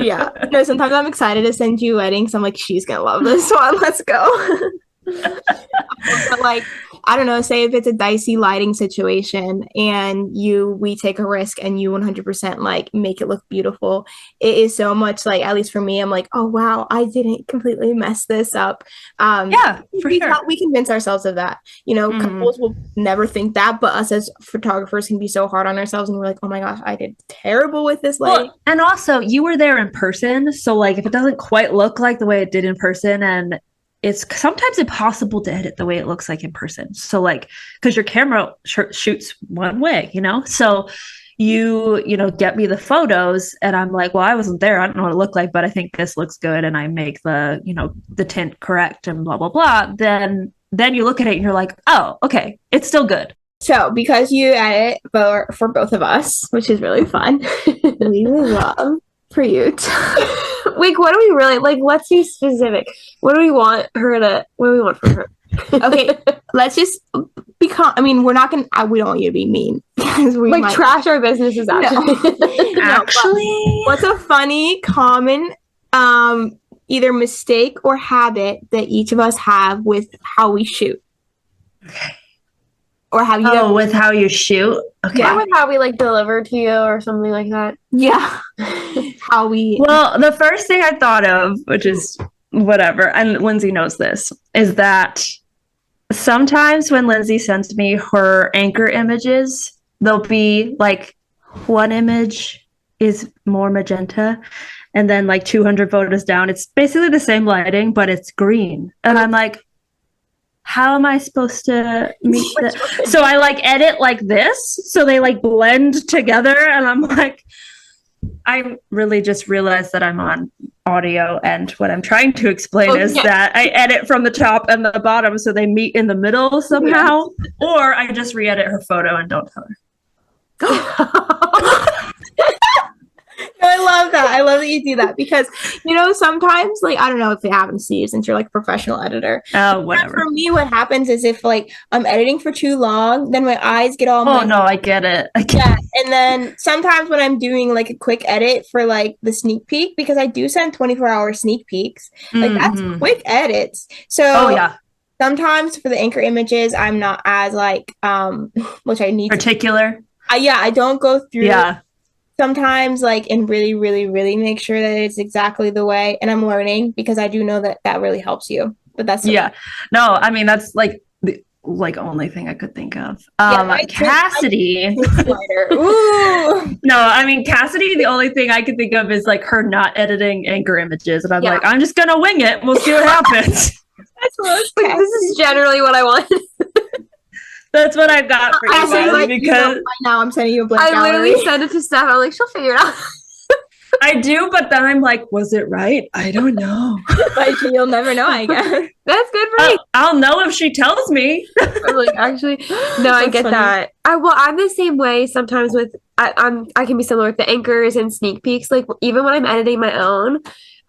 Yeah. No, sometimes I'm excited to send you weddings. I'm like, she's gonna love this one. Let's go. But like I don't know, say if it's a dicey lighting situation and we take a risk and you 100% like make it look beautiful, it is so much like, at least for me, I'm like, oh wow, I didn't completely mess this up. Yeah, for sure. We convince ourselves of that. You know, couples will never think that, but us as photographers can be so hard on ourselves and we're like, oh my gosh, I did terrible with this lighting. Well, and also you were there in person, so like if it doesn't quite look like the way it did in person, and it's sometimes impossible to edit the way it looks like in person. So like, because your camera shoots one way, you know? So you get me the photos and I'm like, well, I wasn't there. I don't know what it looked like, but I think this looks good. And I make the, the tint correct and blah, blah, blah. Then you look at it and you're like, oh, okay, it's still good. So because you edit for both of us, which is really fun, we would love for you to... Like, what do we really like? Let's be specific. What do we want from her? Okay, let's just become. I mean, we're not gonna. We don't want you to be mean because we like trash our businesses. Actually, actually, what's a funny, common, either mistake or habit that each of us have with how we shoot? Okay. Or have you? With how you shoot? Okay. Or with how we like deliver to you or something like that. Yeah. How we. Well, the first thing I thought of, which is whatever, and Lindsay knows this, is that sometimes when Lindsay sends me her anchor images, there'll be like one image is more magenta, and then like 200 photos down, it's basically the same lighting, but it's green. And I'm like, how am I supposed to meet that? So I like edit like this, so they like blend together, and I'm like, I really just realized that I'm on audio, and what I'm trying to explain is that I edit from the top and the bottom so they meet in the middle somehow, or I just re-edit her photo and don't tell her. I love that. I love that you do that because, sometimes, like, I don't know if it happens to you since you're like a professional editor. Oh, whatever. For me, what happens is if like I'm editing for too long, then my eyes get all. Oh, no, I get it. Yeah. And then sometimes when I'm doing like a quick edit for like the sneak peek, because I do send 24-hour sneak peeks, like that's quick edits. So sometimes for the anchor images, I'm not as like, which I need particular. I don't go through. Yeah. Sometimes like and really, really, really make sure that it's exactly the way. And I'm learning because I do know that really helps you. But that's no, I mean that's like the only thing I could think of. Cassidy. Ooh. No, I mean Cassidy, the only thing I could think of is like her not editing anchor images. And I'm like, I'm just gonna wing it. We'll see what happens. That's what this is generally what I want. That's what I got for you guys, like, because right now I'm sending you a blank I gallery. literally sent it to Steph. I'm like, she'll figure it out. I do, but then I'm like, was it right? I don't know. But you'll never know, I guess. That's good for me. I'll know if she tells me. I'm like, actually, no, I get funny. That. I'm the same way sometimes with, I can be similar with the anchors and sneak peeks. Like, even when I'm editing my own,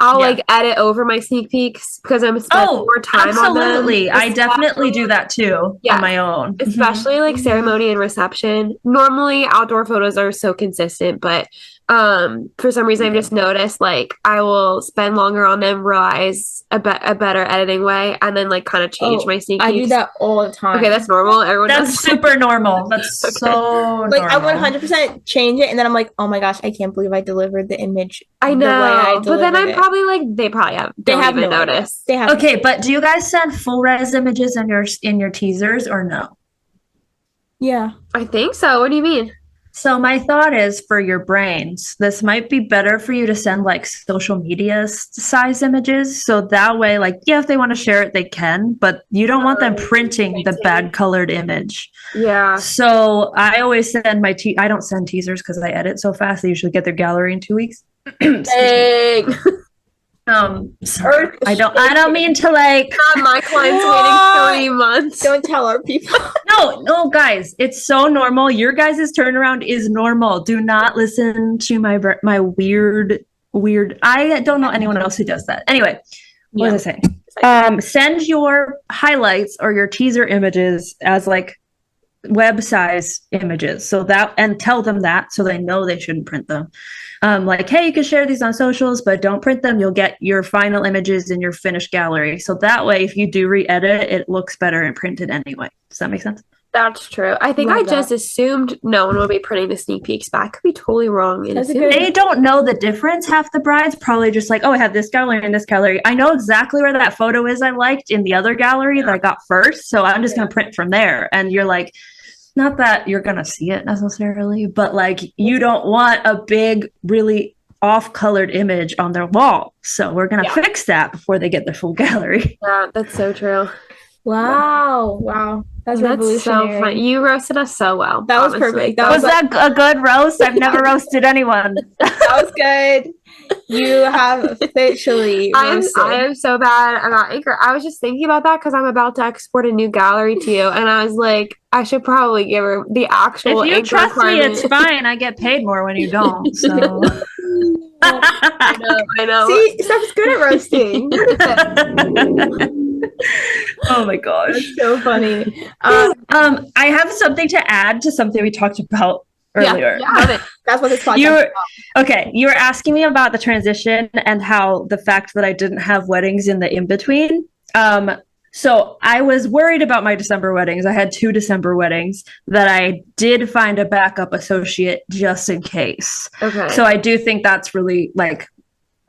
I'll like edit over my sneak peeks because I'm spending more time on them. Absolutely. I definitely do that too on my own. Especially like ceremony and reception. Normally outdoor photos are so consistent, but for some reason I've just noticed like I will spend longer on them, realize a better editing way, and then like kind of change my sneak peeks. I do that all the time. Okay, that's normal. Everyone that's super normal. That's so like normal. I 100% change it, and then I'm like, oh my gosh, I can't believe I delivered the image. I know, but then I'm probably like, they probably don't even notice. They have. Okay, but do you guys send full res images in your teasers or no? Yeah, I think so. What do you mean? So my thought is, for your brains, this might be better for you to send like social media size images. So that way, like, if they want to share it, they can, but you don't want them printing the bad colored image. Yeah. So I always send I don't send teasers because I edit so fast. They usually get their gallery in 2 weeks. Dang. Sorry. I don't mean to like my clients waiting 3 months. Don't tell our people. No, guys, it's so normal. Your guys' turnaround is normal. Do not listen to my weird. I don't know anyone else who does that. Anyway, what was I saying? Send your highlights or your teaser images as like web size images. So that, and tell them that so they know they shouldn't print them. Like, hey, you can share these on socials, but don't print them. You'll get your final images in your finished gallery. So that way, if you do re-edit, it looks better and printed anyway. Does that make sense? That's true. I think I just assumed no one would be printing the sneak peeks, but I could be totally wrong. They don't know the difference. Half the brides probably just like, oh, I have this gallery and this gallery. I know exactly where that photo is I liked in the other gallery that I got first. So I'm just going to print from there. And you're like, not that you're going to see it necessarily, but like you don't want a big, really off-colored image on their wall. So we're going to fix that before they get their full gallery. Yeah, that's so true. Wow. That's revolutionary. So fun. You roasted us so well. That was perfect. Was that a good roast? I've never roasted anyone. That was good. You have officially roasted. I am so bad about Anchor. I was just thinking about that because I'm about to export a new gallery to you, and I was like, I should probably give her the actual. If you Anchor trust me, requirement. it's fine. I get paid more when you don't. So I know. See, Steph's good at roasting. Oh my gosh, that's so funny. I have something to add to something we talked about earlier. That's what this podcast is about. Okay, you were asking me about the transition and how the fact that I didn't have weddings in the in-between. So I was worried about my December weddings. I had 2 December weddings that I did find a backup associate just in case. Okay. So I do think that's really like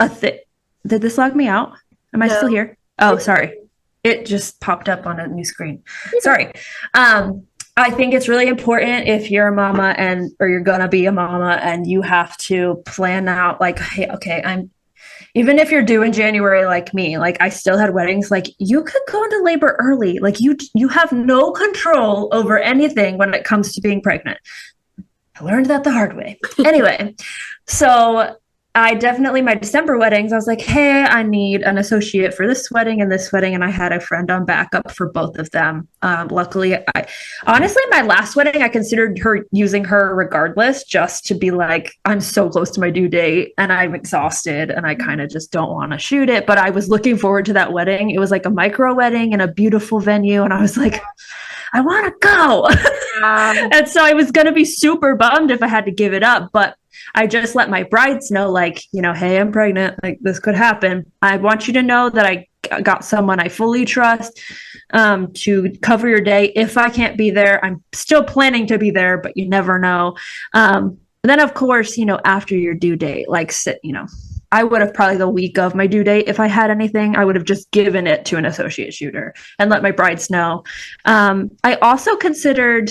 a thing. Did this log me out? Am I still here? Oh, sorry. It just popped up on a new screen. Sorry. I think it's really important if you're a mama or you're gonna be a mama and you have to plan out like, hey, okay, even if you're due in January like me, like I still had weddings, like you could go into labor early. Like you have no control over anything when it comes to being pregnant. I learned that the hard way. Anyway, so I definitely, my December weddings, I was like, hey, I need an associate for this wedding and this wedding. And I had a friend on backup for both of them. Luckily, honestly, my last wedding, I considered using her regardless, just to be like, I'm so close to my due date and I'm exhausted and I kind of just don't want to shoot it. But I was looking forward to that wedding. It was like a micro wedding in a beautiful venue. And I was like, I want to go. And so I was going to be super bummed if I had to give it up. But I just let my brides know, like, hey, I'm pregnant. Like, this could happen. I want you to know that I got someone I fully trust to cover your day. If I can't be there, I'm still planning to be there, but you never know. Then, of course, after your due date, like, I would have probably the week of my due date, if I had anything, I would have just given it to an associate shooter and let my brides know. I also considered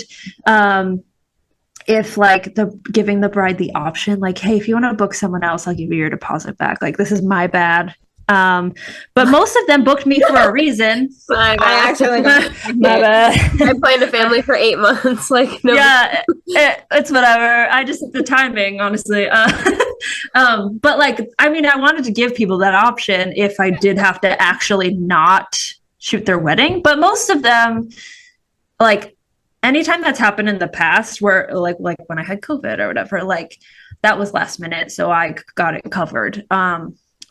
if like giving the bride the option, like, hey, if you want to book someone else, I'll give you your deposit back. Like, this is my bad. But most of them booked me for a reason. My bad. My bad. I planned a family for 8 months. Like, no. Yeah, it's whatever. The timing, honestly. But like, I mean, I wanted to give people that option if I did have to actually not shoot their wedding. But most of them, like, anytime that's happened in the past where like when I had COVID or whatever, like that was last minute. So I got it covered.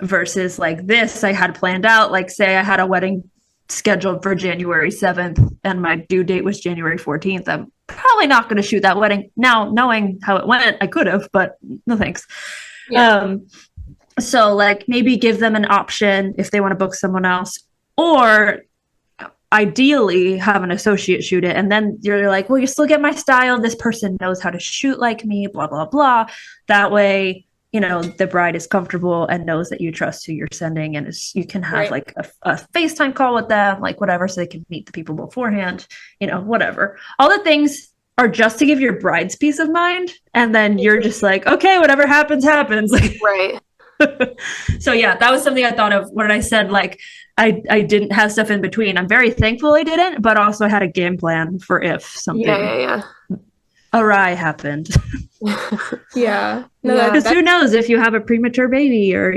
Versus like this, I had planned out, like say I had a wedding scheduled for January 7th and my due date was January 14th. I'm probably not going to shoot that wedding. Now, knowing how it went, I could have, but no thanks. Yeah. So like maybe give them an option if they want to book someone else, or ideally have an associate shoot it. And then you're like, well, you still get my style. This person knows how to shoot like me, blah, blah, blah. That way, the bride is comfortable and knows that you trust who you're sending. And you can have like a FaceTime call with them, like whatever, so they can meet the people beforehand, whatever. All the things are just to give your brides peace of mind. And then you're just like, okay, whatever happens, happens. Right. So yeah, that was something I thought of when I said like, I didn't have stuff in between. I'm very thankful I didn't, but also I had a game plan for if something awry happened. Yeah. Because who knows if you have a premature baby or,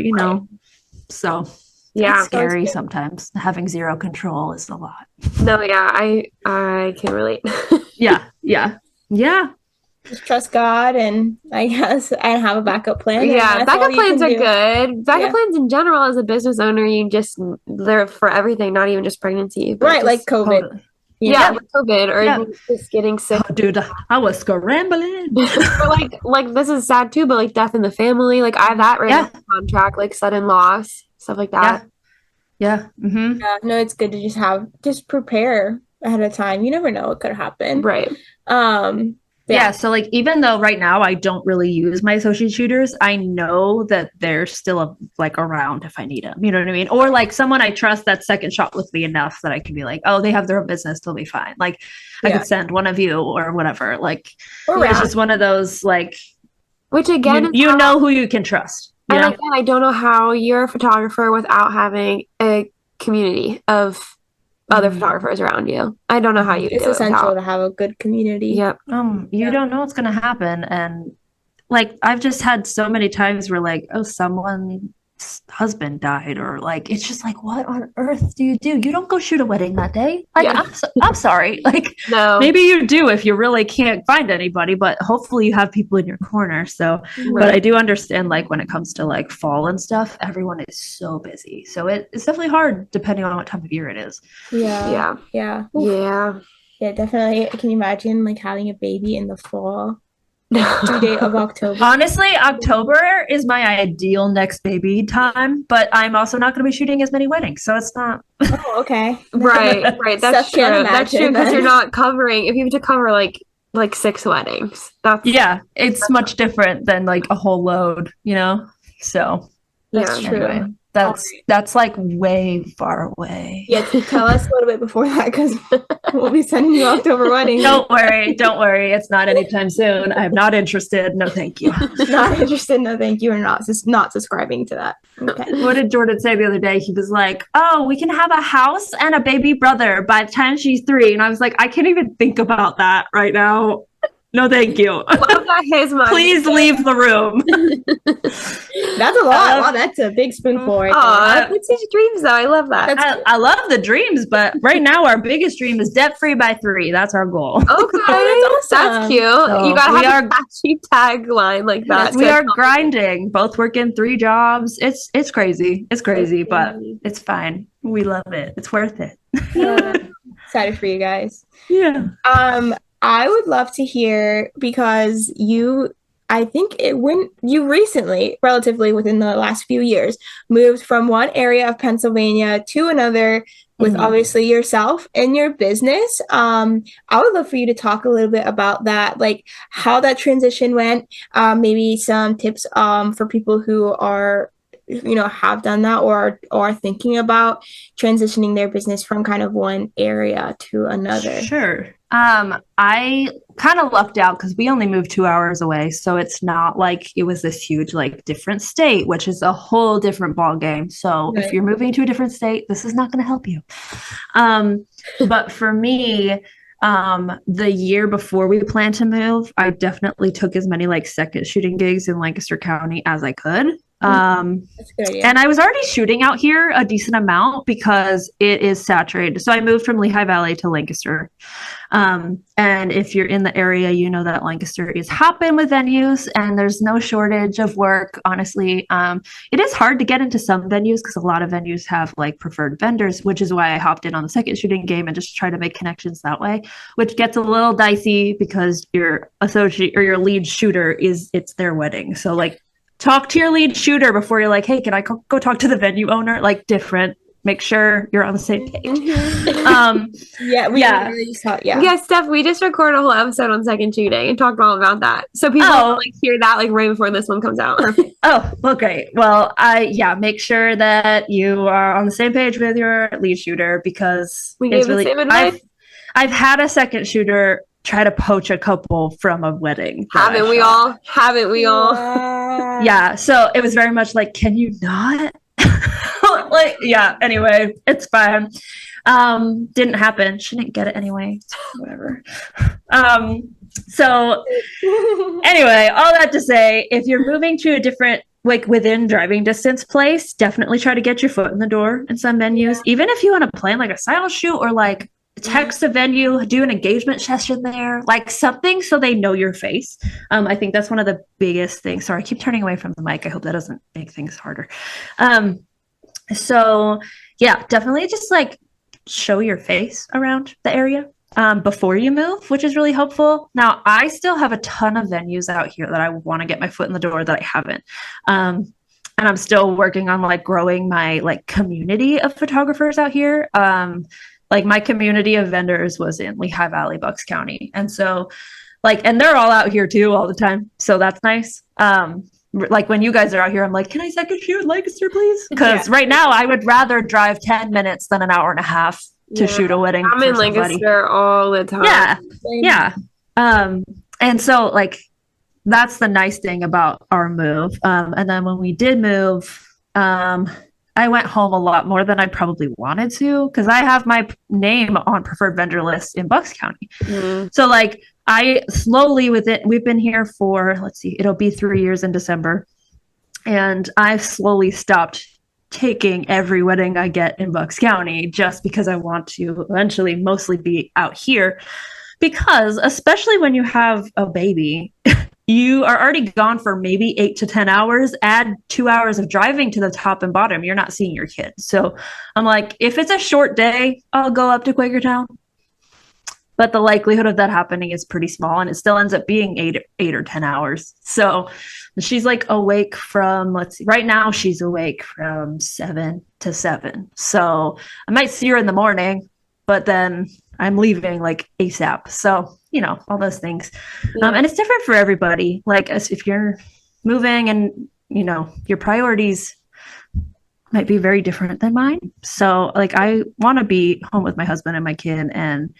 so it's scary sometimes. Having zero control is a lot. No, yeah, I can relate. Yeah. Just trust God and I guess and have a backup plan. Yeah, backup plans are good. Backup plans in general as a business owner, you just live for everything, not even just pregnancy. Right, like COVID. Totally. Yeah, with COVID or Yeah. just getting sick. Oh, dude, I was scrambling. Or like this is sad too, but like death in the family, like I have that right on the contract, like sudden loss, stuff like that. Yeah. Mm-hmm. Yeah, no, it's good to just prepare ahead of time. You never know what could happen. Right. Yeah, so like even though right now I don't really use my associate shooters, I know that they're still like around if I need them. You know what I mean? Or like someone I trust that's second shot with me enough that I can be like, oh, they have their own business, they'll be fine. Like I could send one of you or whatever. Like it's just one of those like, which again, you know who you can trust. You know? Again, I don't know how you're a photographer without having a community of other photographers around you. I don't know how you do it. It's essential to have a good community. Yep. You don't know what's going to happen. And like, I've just had so many times where like, oh, someone's husband died, or like, it's just like, what on earth do? You don't go shoot a wedding that day. Like, I'm sorry. Like, no, maybe you do if you really can't find anybody, but hopefully you have people in your corner. So, but I do understand like when it comes to like fall and stuff, everyone is so busy. So it's definitely hard depending on what time of year it is. Yeah. Yeah, definitely. Can you imagine like having a baby in the fall? Due date of October. Honestly, October is my ideal next baby time, but I'm also not going to be shooting as many weddings, so it's not. Oh, okay. Right. That's true. That's true because you're not covering. If you have to cover like 6 weddings, it's much different than like a whole load, you know. So that's true. Anyway, that's like way far away. Yeah, tell us a little bit before that because we'll be sending you October weddings. Don't worry. It's not anytime soon. I'm not interested. No, thank you. Not interested. No, thank you. Or not subscribing to that. Okay. What did Jordan say the other day? He was like, "Oh, we can have a house and a baby brother by the time she's 3." And I was like, I can't even think about that right now. No, thank you. Love that his mind. Please leave the room. That's a lot. Wow, that's a big spoonful right there. It's his dreams, though. I love that. I love the dreams, but right now our biggest dream is debt-free by 3. That's our goal. Okay, that's awesome. That's cute. So you gotta have a catchy tagline like that. We are grinding. Both working 3 jobs. It's crazy. It's crazy, but it's fine. We love it. It's worth it. Excited for you guys. Yeah. I would love to hear because I think when you recently, relatively within the last few years, moved from one area of Pennsylvania to another with obviously yourself and your business. I would love for you to talk a little bit about that, like how that transition went, maybe some tips for people who are have done that or are thinking about transitioning their business from kind of one area to another. Sure. I kind of lucked out because we only moved 2 hours away. So it's not like it was this huge, like different state, which is a whole different ball game. So if you're moving to a different state, this is not going to help you. But for me, the year before we planned to move, I definitely took as many like second shooting gigs in Lancaster County as I could. That's a good idea. And I was already shooting out here a decent amount because it is saturated. So I moved from Lehigh Valley to Lancaster. And if you're in the area, you know that Lancaster is hopping with venues and there's no shortage of work. Honestly, it is hard to get into some venues because a lot of venues have like preferred vendors, which is why I hopped in on the second shooting game and just try to make connections that way, which gets a little dicey because your associate or your lead shooter it's their wedding. So like, talk to your lead shooter before you're like, hey, can I go talk to the venue owner? Like different. Make sure you're on the same page. Yeah, Steph, we just recorded a whole episode on second shooting and talked all about that. So people like hear that like right before this one comes out. Oh, well, great. Well, make sure that you are on the same page with your lead shooter because it's really. I've had a second shooter try to poach a couple from a wedding. Haven't we all? Yeah. So it was very much like, can you not? Anyway, it's fine. Didn't happen. Shouldn't get it anyway. Whatever. So anyway, all that to say, if you're moving to a different, like within driving distance place, definitely try to get your foot in the door in some venues. Even if you want to plan like a silent shoot or like text a venue, do an engagement session there, like something so they know your face. I think that's one of the biggest things. Sorry, I keep turning away from the mic. I hope that doesn't make things harder. So yeah, definitely just like show your face around the area before you move, which is really helpful. Now, I still have a ton of venues out here that I want to get my foot in the door that I haven't. And I'm still working on like growing my like community of photographers out here. Like my community of vendors was in Lehigh Valley, Bucks County. And so like, and they're all out here too all the time. So that's nice. Like when you guys are out here, I'm like, can I second shoot Lancaster, please? Because right now I would rather drive 10 minutes than an hour and a half to shoot a wedding. I'm in Lancaster all the time. Yeah. And so like, that's the nice thing about our move. And then when we did move, I went home a lot more than I probably wanted to because I have my name on preferred vendor list in Bucks County. So like I slowly we've been here for, let's see, it'll be 3 years in December. And I've slowly stopped taking every wedding I get in Bucks County just because I want to eventually mostly be out here. Because especially when you have a baby, you are already gone for maybe 8 to 10 hours, add 2 hours of driving to the top and bottom. You're not seeing your kids. So I'm like, if it's a short day, I'll go up to Quakertown. But the likelihood of that happening is pretty small. And it still ends up being 8 or 10 hours. So she's like awake from, let's see, right now she's awake from 7 to 7. So I might see her in the morning, but then I'm leaving like ASAP. So, you know, all those things. And it's different for everybody. Like if you're moving and, you know, your priorities might be very different than mine. So like, I want to be home with my husband and my kid. And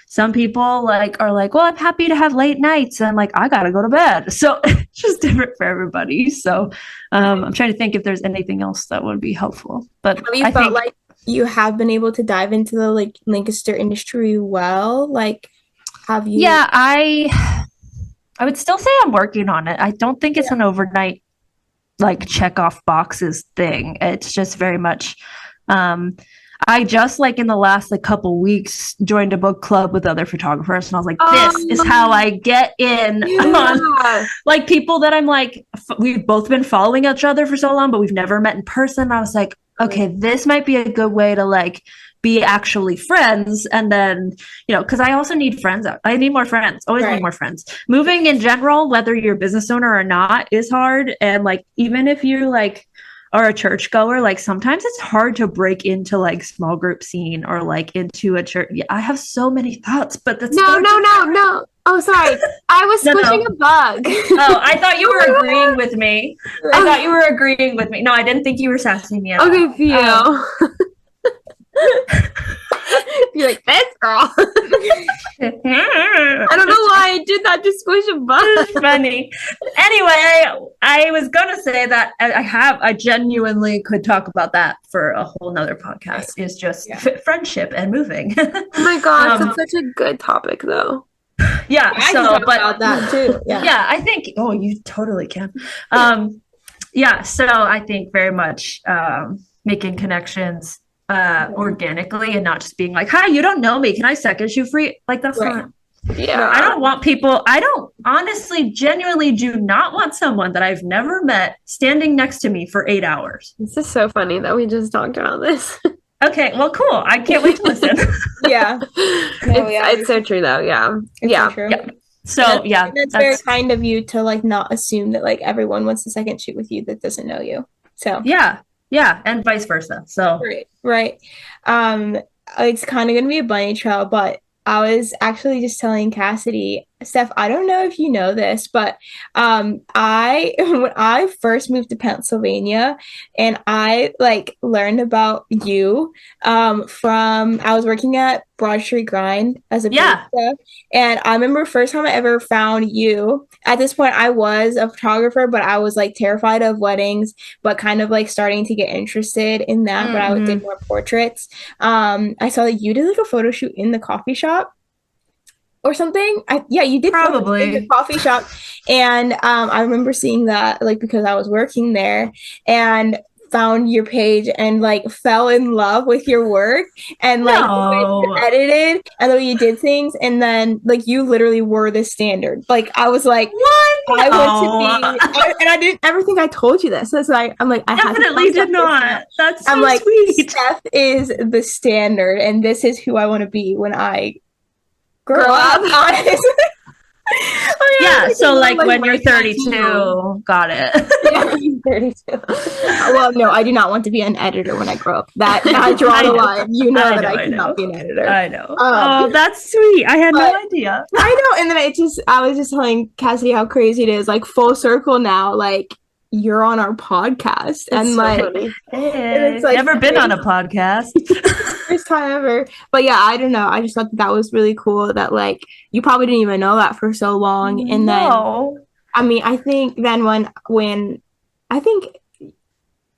some people like are like, well, I'm happy to have late nights. And I'm like, I got to go to bed. So it's just different for everybody. So I'm trying to think if there's anything else that would be helpful. But have you felt like you have been able to dive into the like Lancaster industry well? Like, have you? Yeah, I would still say I'm working on it. I don't think it's an overnight like check off boxes thing. It's just very much I just like in the last like couple weeks joined a book club with other photographers, and I was like, this is how I get in on like people that I'm like, we've both been following each other for so long, but we've never met in person. I was like, okay, this might be a good way to like be actually friends. And then, you know, because I also need friends. I need more friends. Always need more friends. Moving in general, whether you're a business owner or not, is hard. And like, even if you like are a churchgoer, like sometimes it's hard to break into like small group scene or like into a church. Yeah, I have so many thoughts, but that's no. Oh, sorry. I was squishing a bug. Oh, I thought you were agreeing with me. I thought you were agreeing with me. No, I didn't think you were sassing me at all. Okay, Theo. You're like, this girl. I don't know why I did that to squish a bug. It's funny. Anyway, I was gonna say that I genuinely could talk about that for a whole nother podcast. It's just friendship and moving. Oh my gosh, that's such a good topic though. Yeah, I can talk about that too. Yeah, I think you totally can. Yeah, so I think very much making connections organically and not just being like, hi, you don't know me, can I second shoot for you? Like that's not. Yeah, I don't want people. I don't honestly, genuinely do not want someone that I've never met standing next to me for 8 hours. This is so funny that we just talked about this. Okay, well, cool. I can't wait to listen. It's so true though. Yeah. So true. So that's very kind of you to like not assume that like everyone wants to second shoot with you that doesn't know you. So yeah, and vice versa. So right. It's kind of gonna be a bunny trail, but I was actually just telling Cassidy, Steph, I don't know if you know this, but when I first moved to Pennsylvania and I like learned about you from I was working at Broad Street Grind as a barista, and I remember first time I ever found you. At this point I was a photographer, but I was like terrified of weddings, but kind of like starting to get interested in that. But I did more portraits. I saw that you did like a photo shoot in the coffee shop or something. You did probably in the coffee shop. And I remember seeing that like because I was working there and found your page and like fell in love with your work and like the way you edited and the way you did things, and then like you literally were the standard. Like I was like, what? I want to be, and I didn't ever think I told you this. So it's like, I'm like, I definitely did not. That's so I'm like, sweet. Steph is the standard, and this is who I want to be when I grow up. Honestly. Yeah, so like when you're 32, got it. Yeah, 32. Well, no, I do not want to be an editor when I grow up. That I draw the line. You know that I cannot be an editor. I know. Oh, that's sweet. I had no idea. I know, and then I was just telling Cassidy how crazy it is. Like full circle now, like you're on our podcast, and so like, it's like never been on a podcast. First time ever. But yeah, I don't know. I just thought that was really cool that like you probably didn't even know that for so long. And then I mean, I think then when I think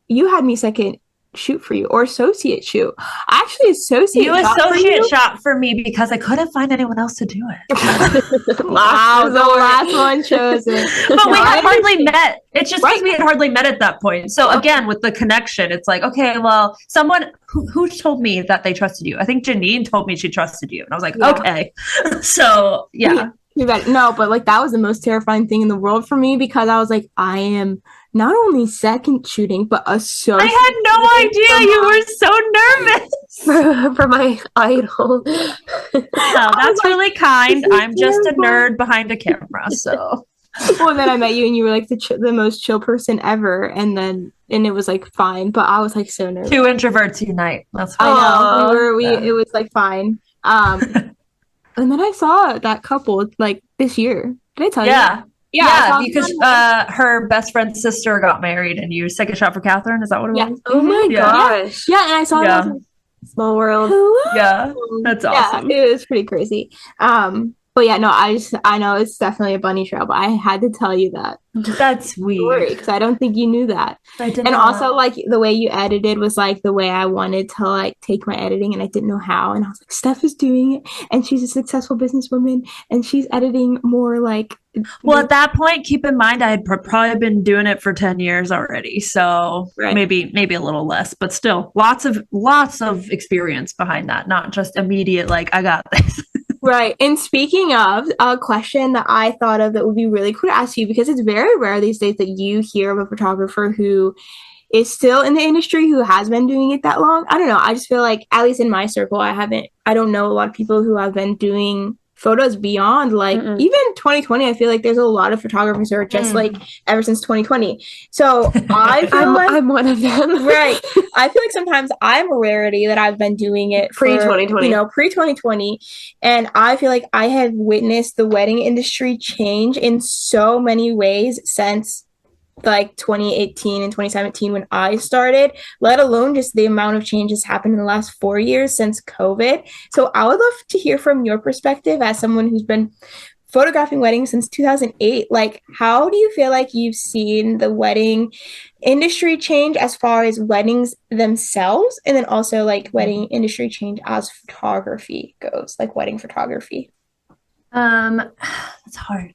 you had me second shoot for you or associate shoot. Actually associate shot for me because I couldn't find anyone else to do it. Wow, the last one chosen. But we had hardly met. It's just because we had hardly met at that point. So again, with the connection, it's like, okay, well, someone who told me that they trusted you. I think Janine told me she trusted you. And I was like, okay. So yeah. No, but like that was the most terrifying thing in the world for me because I was like, I am not only second shooting, but associate. I had no idea. You were so nervous for my idol. No, that's really kind. I'm just a nerd behind a camera, so. Well, then I met you and you were like the most chill person ever, and it was like fine, but I was like so nervous. Two introverts unite. That's fine. I know it was like fine. And then I saw that couple like this year. Did I tell you? Yeah, because her best friend's sister got married, and you second shot for Catherine. Is that what it was? Oh my gosh! Yeah, and I saw that. Small world. Hello. Yeah, that's awesome. Yeah, it was pretty crazy. But yeah, no, I know it's definitely a bunny trail, but I had to tell you that. That's weird because I don't think you knew that. I did and not. Also, like the way you edited was like the way I wanted to like take my editing, and I didn't know how. And I was like, Steph is doing it, and she's a successful businesswoman, and she's editing more like. Well, at that point, keep in mind I had probably been doing it for 10 years already, so maybe a little less, but still lots of experience behind that, not just immediate like I got this. Right. And speaking of a question that I thought of that would be really cool to ask you, because it's very rare these days that you hear of a photographer who is still in the industry, who has been doing it that long. I don't know. I just feel like, at least in my circle, I don't know a lot of people who have been doing photos beyond like even 2020. I feel like there's a lot of photographers who are just like ever since 2020. So I feel I'm one of them. Right. I feel like sometimes I'm a rarity that I've been doing it pre-2020. Pre-2020. And I feel like I have witnessed the wedding industry change in so many ways since like 2018 and 2017 when I started, let alone just the amount of changes happened in the last 4 years since COVID. So I would love to hear from your perspective as someone who's been photographing weddings since 2008. Like, how do you feel like you've seen the wedding industry change as far as weddings themselves, and then also like wedding industry change as photography goes, like wedding photography? That's hard.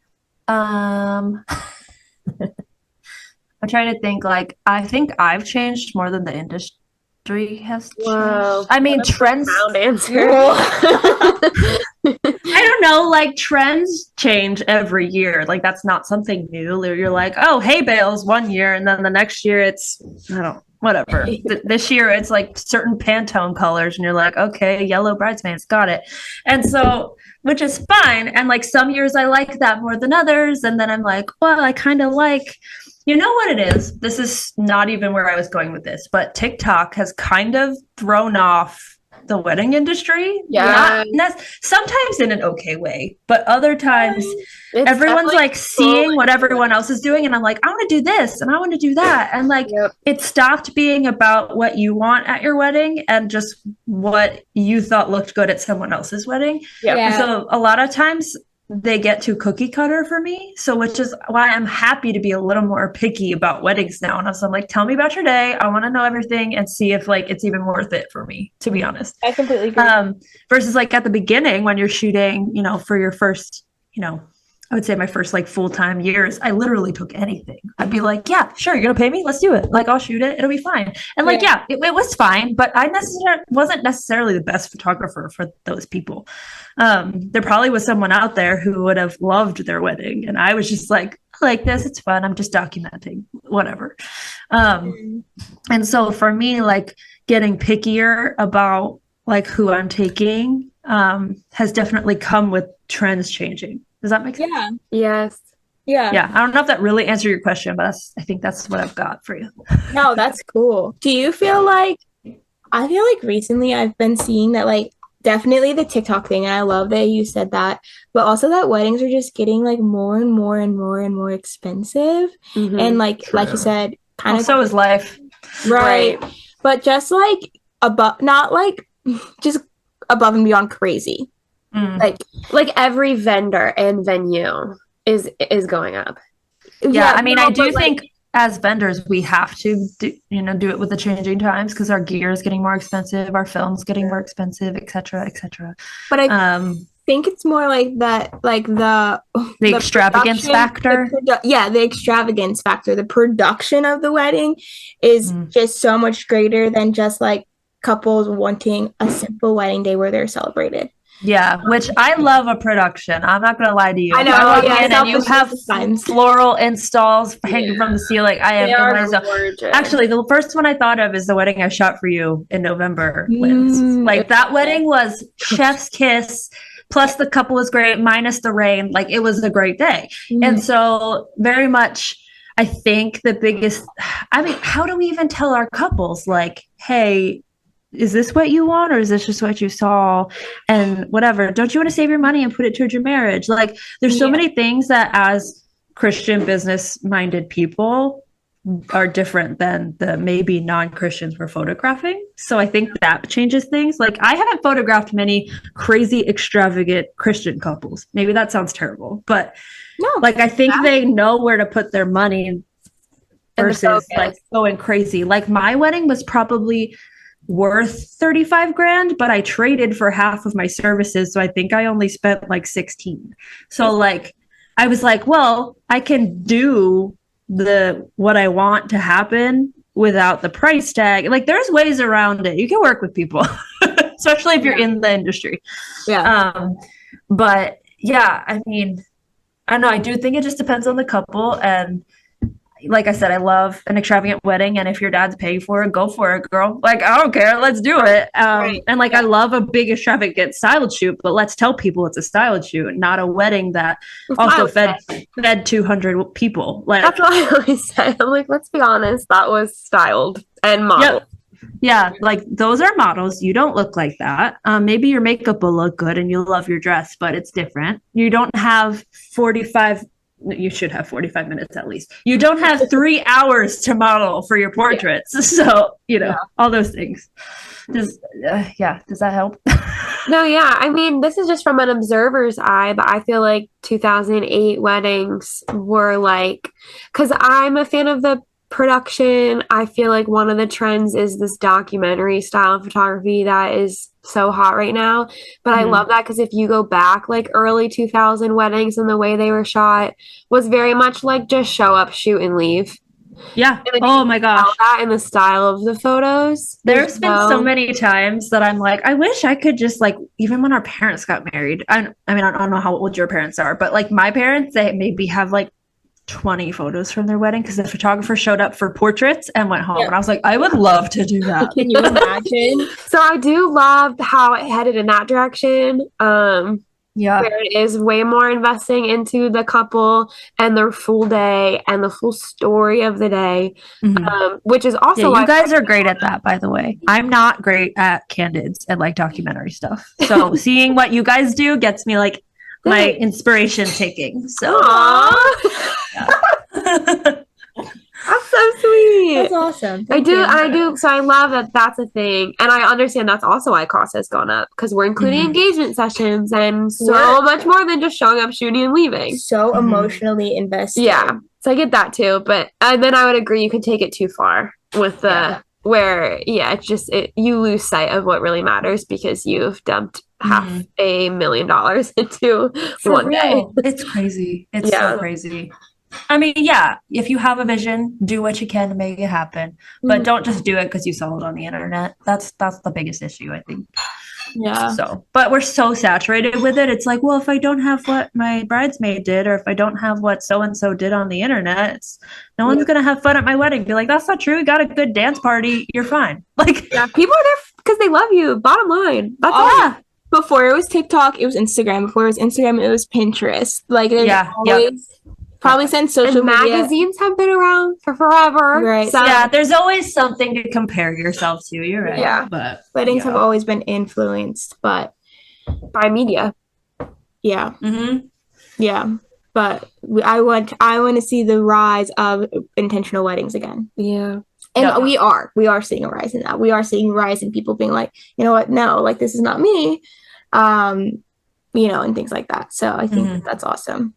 I'm trying to think, like, I think I've changed more than the industry has changed. Wow. I mean, trends. Answer. I don't know, like, trends change every year. Like, that's not something new. You're like, oh, hay bales one year, and then the next year it's, whatever. This year it's like certain Pantone colors, and you're like, okay, yellow bridesmaids, got it. And so, which is fine. And like some years I like that more than others. And then I'm like, well, I kind of like, you know what it is? This is not even where I was going with this, but TikTok has kind of thrown off the wedding industry. Yeah. Sometimes in an okay way, but other times It's everyone's like seeing what everyone else is doing. And I'm like, I want to do this and I want to do that. And like, it stopped being about what you want at your wedding and just what you thought looked good at someone else's wedding. Yeah. So a lot of times they get too cookie cutter for me. So which is why I'm happy to be a little more picky about weddings now. And so I'm like, tell me about your day. I want to know everything and see if like it's even worth it for me, to be honest. I completely agree. Versus like at the beginning when you're shooting, for your first, I would say my first like full-time years, I literally took anything. I'd be like, yeah, sure, you're gonna pay me, let's do it. Like, I'll shoot it, it'll be fine. And like, yeah, it was fine, but I wasn't necessarily the best photographer for those people. There probably was someone out there who would have loved their wedding, and I was just like, I like this, it's fun, I'm just documenting, whatever. And so for me, like, getting pickier about like who I'm taking has definitely come with trends changing. Does that make sense? Yeah. Yes. Yeah. I don't know if that really answered your question, but I think that's what I've got for you. No, that's cool. Do you feel like, I feel like recently I've been seeing that, like, definitely the TikTok thing, and I love that you said that, but also that weddings are just getting like more and more and more and more expensive. And like you said, kind of so is life. right. But just like above, not like just above and beyond crazy. Like every vendor and venue is going up. Yeah, I mean, I do think as vendors we have to do it with the changing times, because our gear is getting more expensive, our film's getting more expensive, etc., etc. But I think it's more like that, like the extravagance factor. The extravagance factor. The production of the wedding is just so much greater than just like couples wanting a simple wedding day where they're celebrated. Yeah, which I love a production. I'm not gonna lie to you. I know. And you have floral installs hanging from the ceiling. I am gorgeous. Actually, the first one I thought of is the wedding I shot for you in November. Like, that wedding was chef's kiss. Plus the couple was great, minus the rain. Like, it was a great day. And so very much, I think the biggest, I mean, how do we even tell our couples, like, hey, is this what you want, or is this just what you saw? And whatever, don't you want to save your money and put it towards your marriage? Like, there's so many things that as Christian business minded people are different than the maybe non-Christians we're photographing. So I think that changes things. Like, I haven't photographed many crazy extravagant Christian couples. Maybe that sounds terrible, but like, I think they know where to put their money versus like going crazy. Like, my wedding was probably worth 35 grand, but I traded for half of my services, so I think I only spent like 16. So like, I was like, well, I can do what I want to happen without the price tag. Like, there's ways around it. You can work with people, especially if you're in the industry. But yeah, I mean, I don't know, I do think it just depends on the couple. And like I said, I love an extravagant wedding, and if your dad's paying for it, go for it, girl. Like, I don't care, let's do it. And like, I love a big extravagant styled shoot, but let's tell people it's a styled shoot, not a wedding that also fed 200 people. Like, that's what I always say. I'm like, let's be honest, that was styled and modeled. Yeah, like, those are models. You don't look like that. Maybe your makeup will look good and you'll love your dress, but it's different. You don't have 45 you should have 45 minutes at least. You don't have 3 hours to model for your portraits. So, all those things. Does that help? No, yeah. I mean, this is just from an observer's eye, but I feel like 2008 weddings were like, because I'm a fan of the production. I feel like one of the trends is this documentary style of photography that is so hot right now. But I love that, because if you go back, like, early 2000 weddings and the way they were shot was very much like just show up, shoot, and leave. Yeah. Oh my gosh. That in the style of the photos. There's been so many times that I'm like, I wish I could just, like, even when our parents got married, I mean, I don't know how old your parents are, but like, my parents, they maybe have like 20 photos from their wedding, because the photographer showed up for portraits and went home. And I was like, I would love to do that. Can you imagine? So I do love how it headed in that direction. Where it is way more investing into the couple and their full day and the full story of the day, which is also you guys are great at that, by the way. I'm not great at candids and like documentary stuff. So seeing what you guys do gets me like my inspiration taking. So That's so sweet. That's awesome. I do. So I love that that's a thing. And I understand that's also why cost has gone up, because we're including engagement sessions and so much more than just showing up, shooting, and leaving. So emotionally invested. Yeah. So I get that too. But then I would agree you could take it too far with the where, it's just you lose sight of what really matters because you've dumped $500,000 into For one day. real. It's crazy. It's Yeah. so crazy. I mean, yeah, if you have a vision, do what you can to make it happen. But don't just do it because you saw it on the internet. That's the biggest issue, I think. Yeah. So, but we're so saturated with it. It's like, well, if I don't have what my bridesmaid did, or if I don't have what so and so did on the internet, no one's gonna have fun at my wedding. Be like, that's not true. You got a good dance party. You're fine. Like, Yeah, people are there because they love you. Bottom line. That's all. Yeah. Before it was TikTok, it was Instagram. Before it was Instagram, it was Pinterest. Like, there's always probably since social And media. magazines have been around for forever. Right. So yeah, there's always something to compare yourself to. You're right. Yeah. But Weddings have always been influenced, but by media. yeah. Mm-hmm. Yeah. But I want to see the rise of intentional weddings again. Yeah. And we are seeing a rise in that. We are seeing a rise in people being like, you know what, no, like this is not me. You know, and things like that. So I think that's awesome.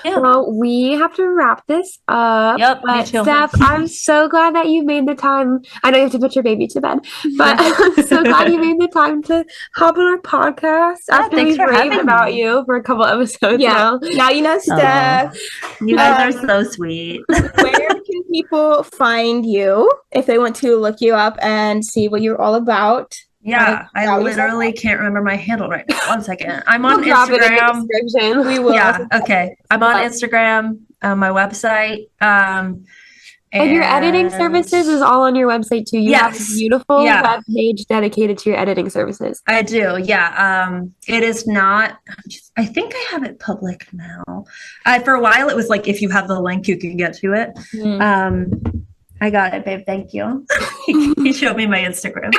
Yeah. Well, we have to wrap this up. Yep, me But too. Steph, I'm so glad that you made the time. I know you have to put your baby to bed, but I'm so glad you made the time to hop on our podcast after thanks we've for raved having about me. you for a couple episodes now. Now you know, Steph. You guys are so sweet. Where can people find you if they want to look you up and see what you're all about? Yeah, I literally can't remember my handle right now. One second. I'm on We'll drop it in the Instagram. description. We will. Yeah, okay. I'm on Instagram, my website. And your editing services is all on your website too. You have a beautiful web page dedicated to your editing services. I do, yeah. It is not, I think I have it public now. For a while, it was like, if you have the link, you can get to it. I got it, babe. Thank you. He showed me my Instagram.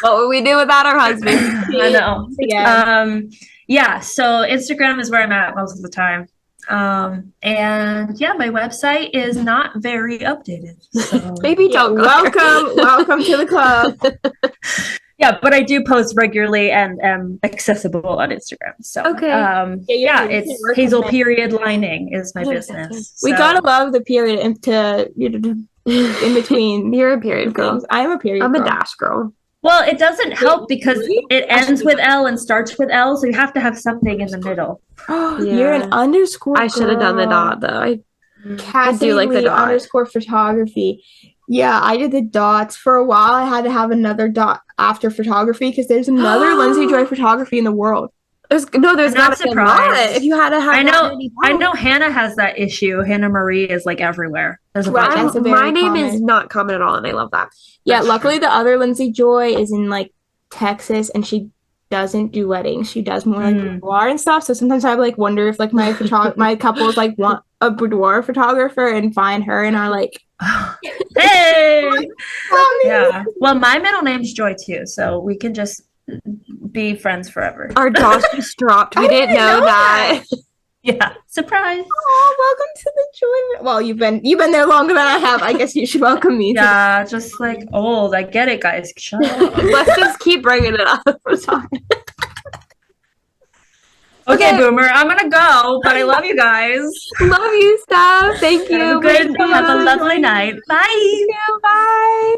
What would we do without our husband? I know. Yeah. So Instagram is where I'm at most of the time. And yeah, my website is not very updated. So. Maybe don't go welcome to the club. Yeah, but I do post regularly and am accessible on Instagram. So it's Hazel Lining is my business. We gotta love the period in between. You're a period girl. I am a period. I'm girl. a dash girl. Well, it doesn't help because it ends with L and starts with L, so you have to have something in the middle. You're an underscore. I should have done the dot though. I do like the dot. Underscore photography. Yeah, I did the dots. For a while, I had to have another dot after photography because there's another Lindsay Joy photography in the world. There's not surprised if you had to have. I know Hannah has that issue. Hannah Marie is like everywhere. There's a my name is not common at all, and I love that. Yeah, luckily the other Lindsay Joy is in like Texas, and she doesn't do weddings. She does more like boudoir and stuff. So sometimes I like wonder if like my my couples like want a boudoir photographer and find her and are like, hey, yeah. Well, my middle name's Joy too, so we can just be friends forever. Our jaws just dropped. We didn't know that. Yeah, surprise. Oh, welcome to the Joy. Well, you've been there longer than I have. I guess you should welcome me. Yeah, just like old. I get it, guys. Shut up. Let's just keep bringing it up. Okay, Boomer, I'm gonna go, but I love you guys. Love you, Steph. Thank you. Have a lovely night. Bye. Bye.